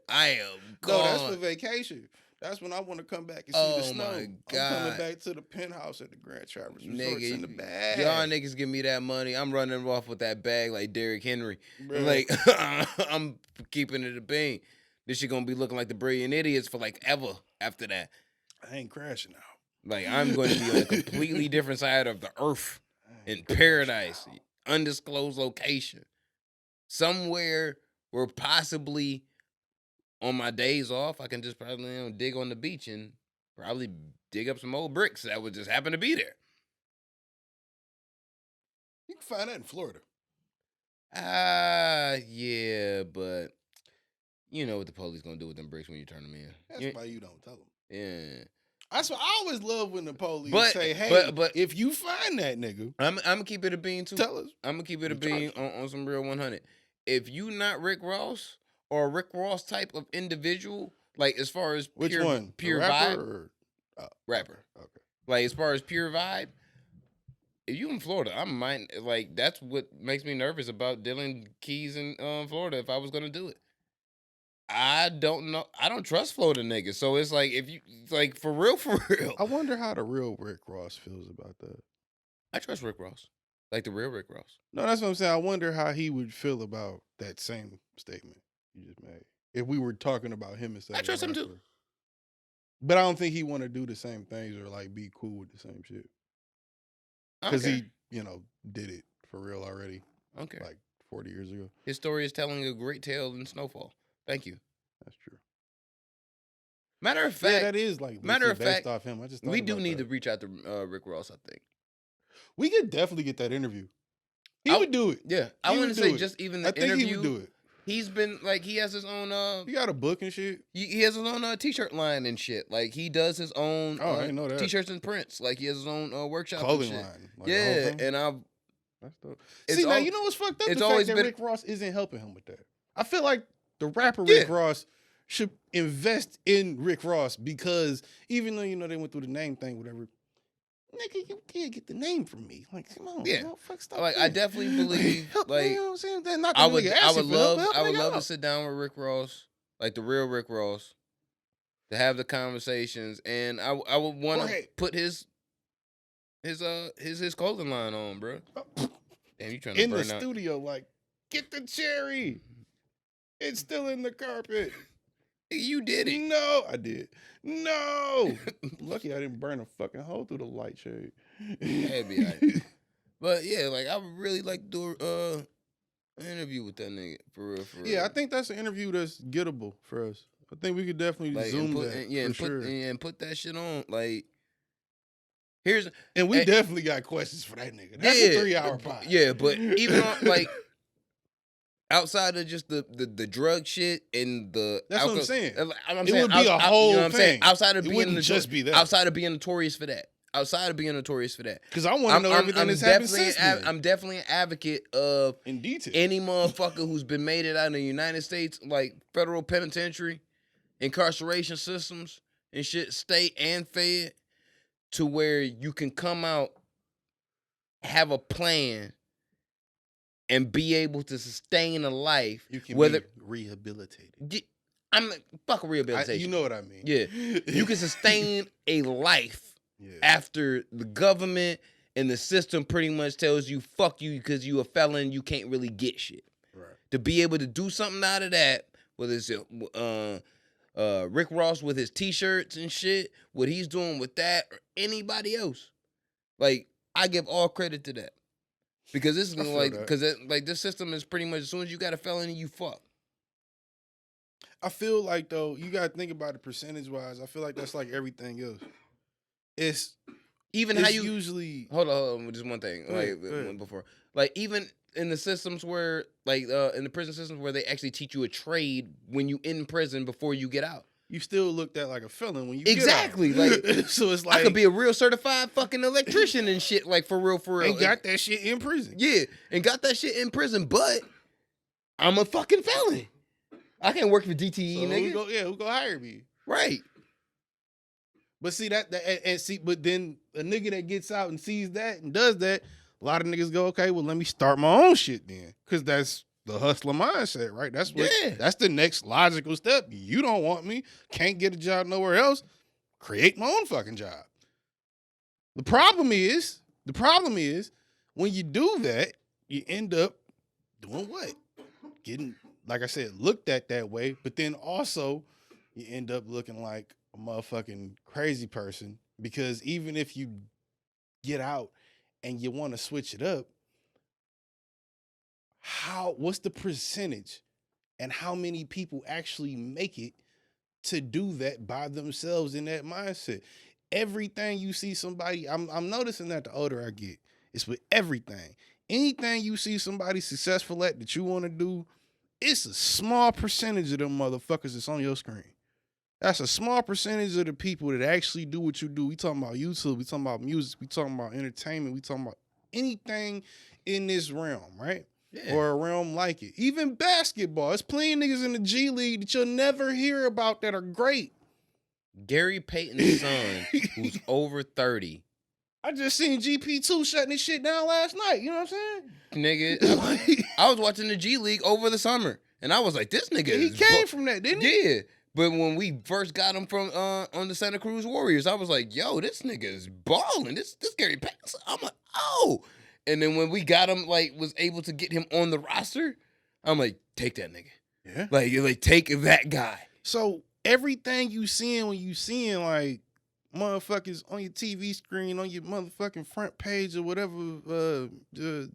I am gone. No, that's for vacation. That's when I want to come back and see the snow. My God. I'm coming back to the penthouse at the Grand Traverse Resort in the bag. Y'all niggas give me that money. I'm running off with that bag like Derrick Henry. Like, I'm keeping it a bean. This shit gonna be looking like the Brilliant Idiots for like ever after that. I ain't crashing out. Like, I'm going to be on a completely different side of the earth in paradise, undisclosed location. Somewhere where possibly on my days off, I can just probably dig on the beach and probably dig up some old bricks that would just happen to be there. You can find that in Florida. Yeah, but you know what the police gonna do with them bricks when you turn them in. That's why you don't tell them. Yeah. That's what I always love when the police say, hey, but if you find that nigga, I'm gonna keep it a bean too. Tell us. I'm gonna keep it a bean on some real 100. If you not Rick Ross or a Rick Ross type of individual, like as far as which one? Pure rapper vibe, or, rapper. Okay. Like as far as pure vibe, if you in Florida, I'm mind like that's what makes me nervous about dealing keys in Florida. If I was gonna do it. I don't know. I don't trust Florida niggas. So it's like, if you, like, for real. I wonder how the real Rick Ross feels about that. I trust Rick Ross. Like the real Rick Ross. No, that's what I'm saying. I wonder how he would feel about that same statement you just made. If we were talking about him instead of I trust him too. But I don't think he want to do the same things or, like, be cool with the same shit. Because he, did it for real already. Okay. Like 40 years ago. His story is telling a great tale in Snowfall. Thank you. That's true. Matter of fact, that is like based off him. I just we do need to reach out to Rick Ross. I think we could definitely get that interview. He would do it. Yeah, I want to say just even the interview. I think he would do it. He's been like he has his own. He got a book and shit. He has his own t-shirt line and shit. Like he does his own. I didn't know that. T-shirts and prints. Like he has his own workshop. Clothing and shit. line. Like yeah, and I've. That's dope. See now, you know what's fucked up? It's the always fact that been Rick Ross isn't helping him with that. I feel like the rapper Rick Ross should invest in Rick Ross because even though they went through the name thing, whatever, nigga, you can't get the name from me. Like, come on, fuck stop. Like, I definitely believe, like, you know what I'm saying? That not I would love help to sit down with Rick Ross, like the real Rick Ross, to have the conversations, and I would want to put his clothing line on, bro. Damn, you trying to in burn the out. studio? Like, get the cherry. It's still in the carpet. You did it. No, I did. No. Lucky I didn't burn a fucking hole through the light shade. That'd be all right. But yeah, like I would really like to do an interview with that nigga for real. Yeah, I think that's an interview that's gettable for us. I think we could definitely like zoom put, that yeah, for and sure. and put that shit on. Like And we eh, definitely got questions for that nigga. That's a 3-hour pod. Yeah, but even on like outside of just the drug shit and the That's alcohol, what I'm saying. I'm It saying would be a whole you know what I'm saying? thing. Outside of It being wouldn't just be that. outside of being notorious for that. Outside of being notorious for that. Because I want to know everything that's happened since then. I'm definitely an advocate of in detail. any motherfucker who's been made it out in the United States, like federal penitentiary, incarceration systems and shit, state and fed, to where you can come out, have a plan, and be able to sustain a life. You can be rehabilitated. I'm fuck rehabilitation. You know what I mean. Yeah. You can sustain a life after the government and the system pretty much tells you, fuck you, because you a felon, you can't really get shit. Right. To be able to do something out of that, whether it's Rick Ross with his t-shirts and shit, what he's doing with that, or anybody else. Like, I give all credit to that. Because this is like, because like this system is pretty much, as soon as you got a felony, you fuck. I feel like, though, you got to think about it percentage-wise. I feel like that's like everything else. It's how you usually... Hold on, just one thing. Before. Like, even in the systems where, like, in the prison systems where they actually teach you a trade when you in prison before you get out. You still looked at like a felon when you exactly. Get out. Like, so it's like... I could be a real certified fucking electrician and shit, like, for real. And got that shit in prison. Yeah, and got that shit in prison, but I'm a fucking felon. I can't work for DTE, so nigga. Who go hire me? Right. But see but then a nigga that gets out and sees that and does that, a lot of niggas go, okay, well, let me start my own shit then. Because that's the hustler mindset, right? That's what. Yeah. That's the next logical step. You don't want me, can't get a job nowhere else, create my own fucking job. The problem is, when you do that, you end up doing what? Getting, like I said, looked at that way, but then also you end up looking like a motherfucking crazy person, because even if you get out and you want to switch it up, what's the percentage and how many people actually make it to do that by themselves in that mindset? Everything you see somebody, I'm noticing that the older I get, it's with everything. Anything you see somebody successful at that you want to do, it's a small percentage of them motherfuckers that's on your screen. That's a small percentage of the people that actually do what you do. We talking about YouTube, we talking about music, we talking about entertainment, we talking about anything in this realm, right? Yeah. Or a realm like it. Even basketball. It's plenty of niggas in the G League that you'll never hear about that are great. Gary Payton's son, who's over 30. I just seen GP2 shutting this shit down last night. You know what I'm saying? Nigga, I was watching the G League over the summer, and I was like, this nigga he came from that, didn't he? Yeah. But when we first got him from on the Santa Cruz Warriors, I was like, yo, this nigga is balling. This Gary Payton. I'm like, oh. And then when we got him, like, was able to get him on the roster, I'm like, take that nigga. Yeah. Like take that guy. So everything you seeing when you seeing, like, motherfuckers on your TV screen, on your motherfucking front page or whatever the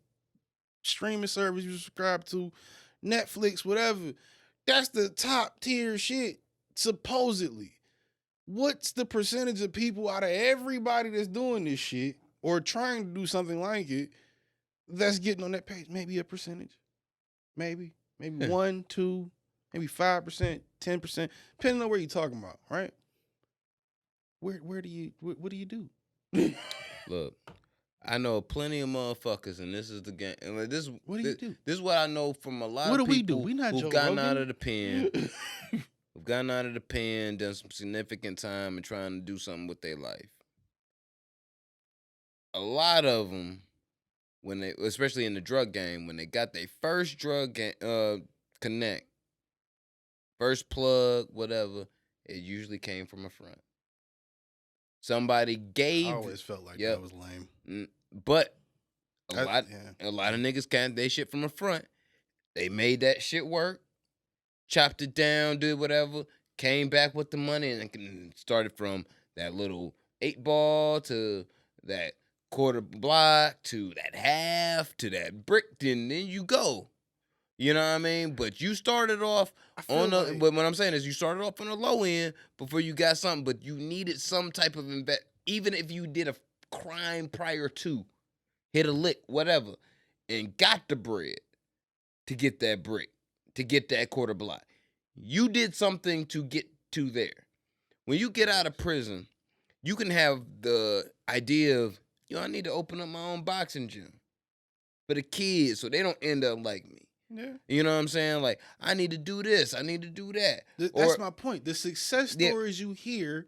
streaming service you subscribe to, Netflix, whatever, that's the top tier shit, supposedly. What's the percentage of people out of everybody that's doing this shit or trying to do something like it that's getting on that page? Maybe a percentage. Maybe 1, 2, maybe 5%, 10%, depending on where you're talking about, right? What do you do? Look, I know plenty of motherfuckers, and this is the game. And like this, what do you do? This is what I know from a lot what of people who've gotten out of the pen. Who've gotten out of the pen, done some significant time, and trying to do something with their life. A lot of them, when they, especially in the drug game, when they got their first drug connect, first plug, whatever, it usually came from a front. Somebody gave. I always felt like that was lame. But a lot of niggas can't they shit from the front. They made that shit work, chopped it down, did whatever, came back with the money and started from that little 8 ball to that quarter block to that half to that brick, then you go. You know what I mean? But you started off on the. But what I'm saying is, you started off on the low end before you got something. But you needed some type of invest. Even if you did a crime prior to, hit a lick, whatever, and got the bread to get that brick, to get that quarter block. You did something to get to there. When you get out of prison, you can have the idea of, I need to open up my own boxing gym for the kids so they don't end up like me. Yeah. You know what I'm saying? Like, I need to do this. I need to do that. That's my point. The success stories you hear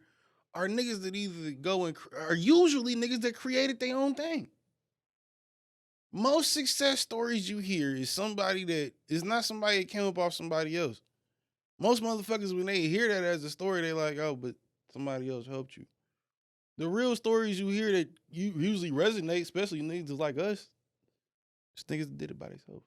are niggas that either go and are usually niggas that created their own thing. Most success stories you hear is somebody that is not somebody that came up off somebody else. Most motherfuckers, when they hear that as a story, they like, oh, but somebody else helped you. The real stories you hear that you usually resonate, especially niggas like us, just niggas that did it by themselves.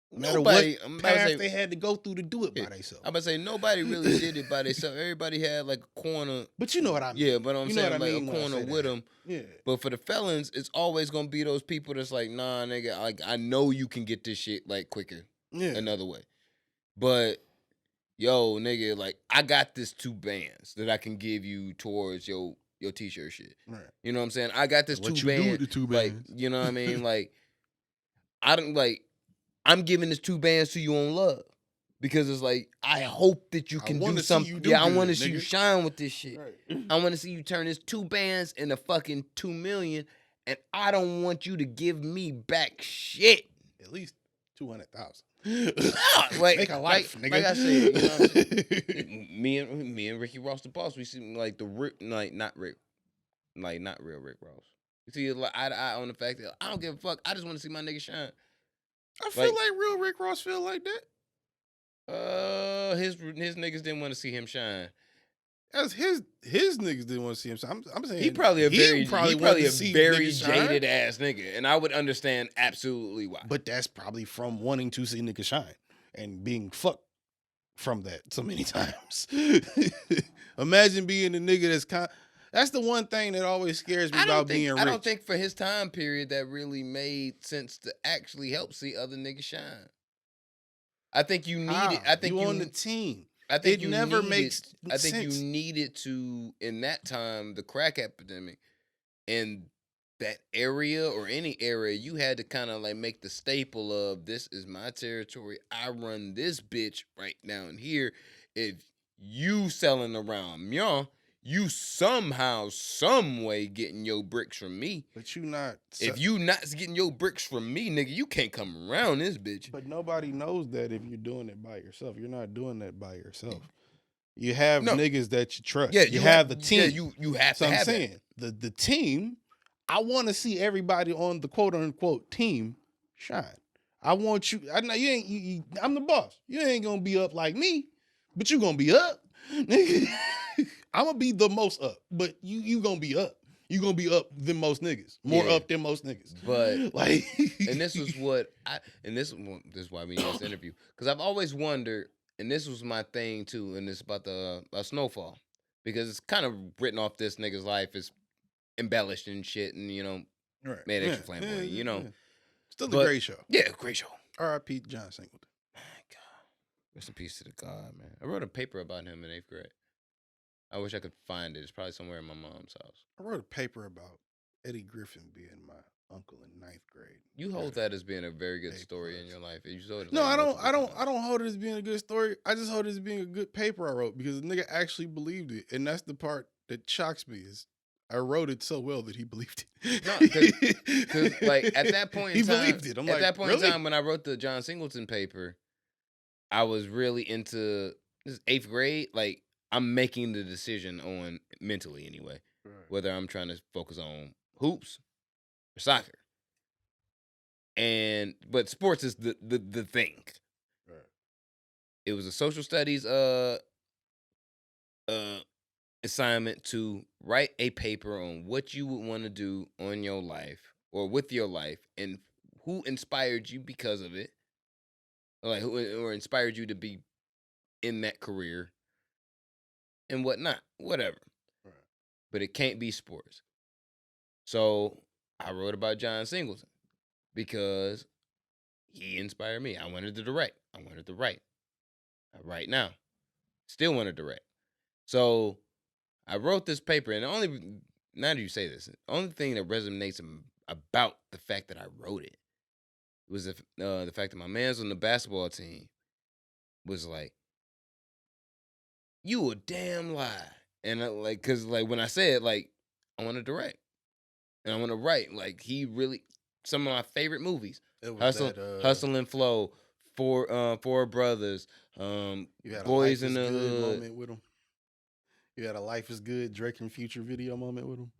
No matter what path they had to go through to do it by themselves. I'm about to say, nobody really did it by themselves. Everybody had like a corner. But you know what I mean. Yeah, but I'm saying like a corner with them. Yeah. But for the felons, it's always going to be those people that's like, nah, nigga, like, I know you can get this shit like quicker. Yeah. Another way. But, yo, nigga, like, I got this 2 bands that I can give you towards your t-shirt shit. Right. You know what I'm saying? I got this what 2 you bands. Do with the 2 bands? Like, you know what I mean? Like, I don't like. I'm giving this 2 bands to you on love because it's like, I hope that you can do something. I want to see you shine with this shit. Right. I want to see you turn this 2 bands into fucking 2 million, and I don't want you to give me back shit. At least 200,000. Like, make a life, nigga. Like I said, you know what I'm saying? me and Ricky Ross the boss, we see like not real Rick Ross. You see, like eye to eye on the fact that I don't give a fuck. I just want to see my nigga shine. I feel like real Rick Ross feel like that. His niggas didn't want to see him shine. As his niggas didn't want to see him shine. I'm saying he probably a very jaded shine. ass nigga, and I would understand absolutely why. But that's probably from wanting to see niggas shine and being fucked from that so many times. Imagine being the nigga that's the one thing that always scares me about being rich. I don't think for his time period that really made sense to actually help see other niggas shine. I think you needed. I think you on the team. I think it never makes sense. I think you needed to, in that time, the crack epidemic, in that area or any area, you had to kind of like make the staple of, this is my territory. I run this bitch right down here. If you selling around Myon, you somehow, some way getting your bricks from me. But you not. If you not getting your bricks from me, nigga, you can't come around this bitch. But nobody knows that if you're doing it by yourself. You're not doing that by yourself. You have niggas that you trust. Yeah, you have the team. Yeah, you have to have saying the team. I want to see everybody on the quote unquote team shine. I want you. I know you ain't. I'm the boss. You ain't gonna be up like me, but you gonna be up, nigga. I'm gonna be the most up, but you gonna be up. You gonna be up than most niggas, more up than most niggas. But like, and this is what this is why we need this interview, because I've always wondered, and this was my thing too, and it's about the Snowfall, because it's kind of written off this nigga's life as embellished and shit, and made extra flamboyant, Still a great show. Yeah, great show. R.I.P. John Singleton. My God, rest in peace to the God, man. I wrote a paper about him in 8th grade. I wish I could find it. It's probably somewhere in my mom's house. I wrote a paper about Eddie Griffin being my uncle in 9th grade. You hold that as being a very good story in your life. You told it no, I don't hold it as being a good story. I just hold it as being a good paper I wrote, because the nigga actually believed it, and that's the part that shocks me, is I wrote it so well that he believed it. No, because like at that point in time, he believed it. At that point in time when I wrote the John Singleton paper, I was really into this 8th grade. Like, I'm making the decision on, mentally anyway, whether I'm trying to focus on hoops or soccer. But sports is the thing. Right. It was a social studies assignment to write a paper on what you would want to do on your life or with your life, and who inspired you because of it, like who or inspired you to be in that career. and whatnot, whatever. Right. But it can't be sports. So I wrote about John Singleton because he inspired me. I wanted to direct. I wanted to write. I write now. Still want to direct. So I wrote this paper, and now that you say this, the only thing that resonates about the fact that I wrote it was the fact that my man's on the basketball team was like, "You a damn lie," and cause when I said like I want to direct and I want to write, like he really some of my favorite movies, It was Hustle and Flow, Four Brothers, you had a Boys Life in is the Good Hood. moment with him. You had a Life is Good Drake and Future video moment with him.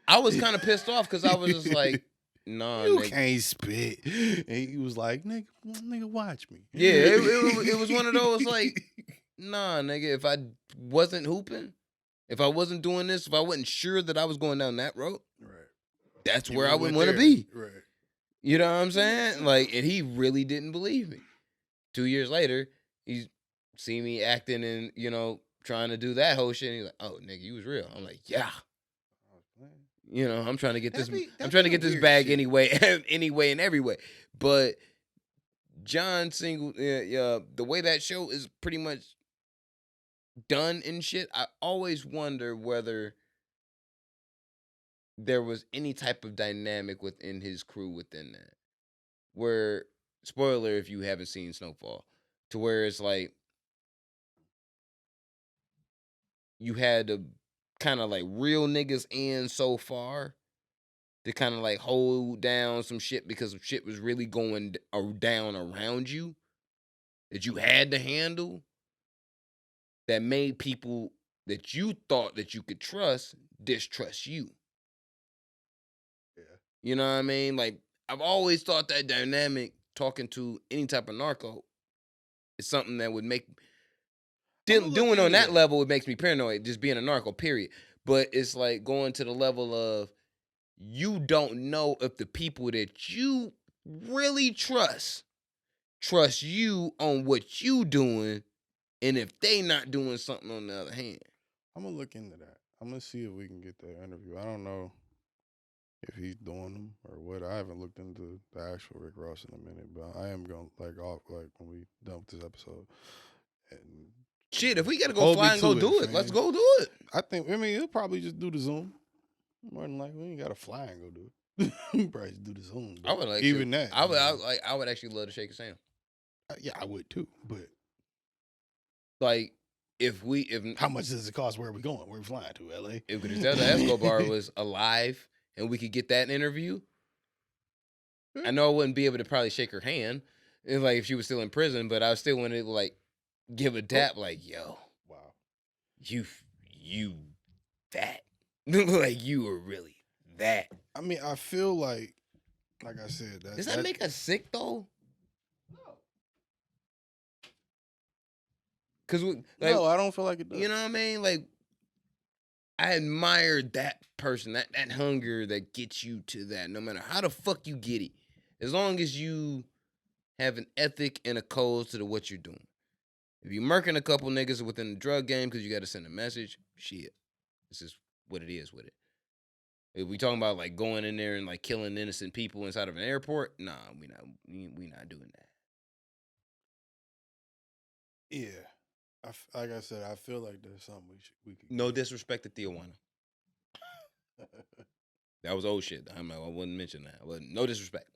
I was kind of pissed off because I was just like, nah, you nigga. can't spit. And he was like, nigga, watch me. Yeah, it was one of those like, nah, nigga, if I wasn't hooping, if I wasn't doing this, if I wasn't sure that I was going down that road, right, that's You where I went would want to there. be. Right. You know what I'm saying? Like, and he really didn't believe me. 2 years later, he's seen me acting and, trying to do that whole shit. And he's like, "Oh, nigga, you was real." I'm like, "Yeah." I'm trying to get I'm trying to get this bag shit. anyway, anyway and every way. But John the way that show is pretty much done and shit, I always wonder whether there was any type of dynamic within his crew within that. Where, spoiler if you haven't seen Snowfall, to where it's like you had to kind of like real niggas in so far to kind of like hold down some shit because some shit was really going down around you that you had to handle, that made people that you thought that you could trust distrust you. Yeah. You know what I mean? Like, I've always thought that dynamic talking to any type of narco is something that would make doing on that level, it makes me paranoid, just being a narco, period. But it's like going to the level of you don't know if the people that you really trust you on what you doing, and if they not doing something on the other hand. I'm gonna look into that. I'm gonna see if we can get that interview. I don't know if he's doing them or what. I haven't looked into the actual Rick Ross in a minute, but I am gonna when we done with this episode. And shit, if we gotta go fly and go do it, let's go do it. He'll probably just do the Zoom. More than likely, we ain't gotta fly and go do it. We probably just do the Zoom. I would like even that. I would actually love to shake his hand. Yeah, I would too. But like, if how much does it cost? Where are we going? Where are we flying to? LA. If Griselda Escobar was alive and we could get that interview, I know I wouldn't be able to probably shake her hand. It's like if she was still in prison, but I still wanted to like give a dap, like, yo, wow, you that. Like, you were really that. I mean, I feel like I said, does that make us sick though? Cause no, I don't feel like it does. You know what I mean? Like, I admire that person, that hunger that gets you to that, no matter how the fuck you get it. As long as you have an ethic and a code to what you're doing. If you murking a couple niggas within the drug game because you got to send a message, shit, this is what it is with it. If we talking about like going in there and like killing innocent people inside of an airport, nah, we not doing that. Yeah. Like I said, I feel like there's something we could. No disrespect to Tijuana. That was old shit. I wouldn't mention that. No disrespect.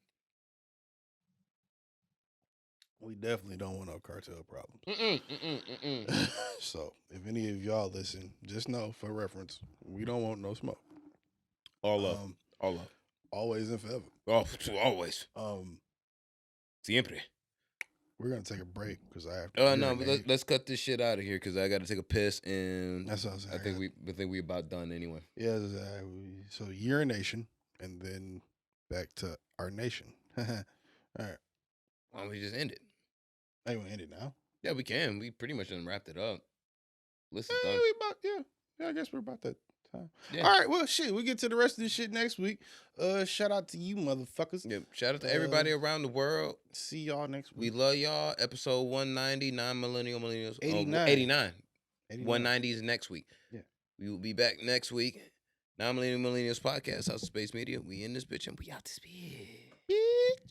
We definitely don't want no cartel problems. So, if any of y'all listen, just know for reference, we don't want no smoke. All love. Always and forever. Oh, always. Siempre. We're gonna take a break because I have to. No, but let's cut this shit out of here because I got to take a piss and that's what I was saying. I think we about done anyway. Yeah. So urination and then back to our nation. All right. Why don't we just end it? Hey, we end it now. Yeah, we can. We pretty much done wrapped it up. Listen, done. Yeah, I guess we're about that time. Yeah. All right, well, shit, we get to the rest of this shit next week. Shout out to you, motherfuckers. Yeah, shout out to everybody around the world. See y'all next week. We love y'all. Episode 190, non-millennials. 89. 89. 89. 190 is next week. Yeah. We will be back next week. Non-Millennial Millennials Podcast, House of Space Media. We in this bitch and we out this bitch.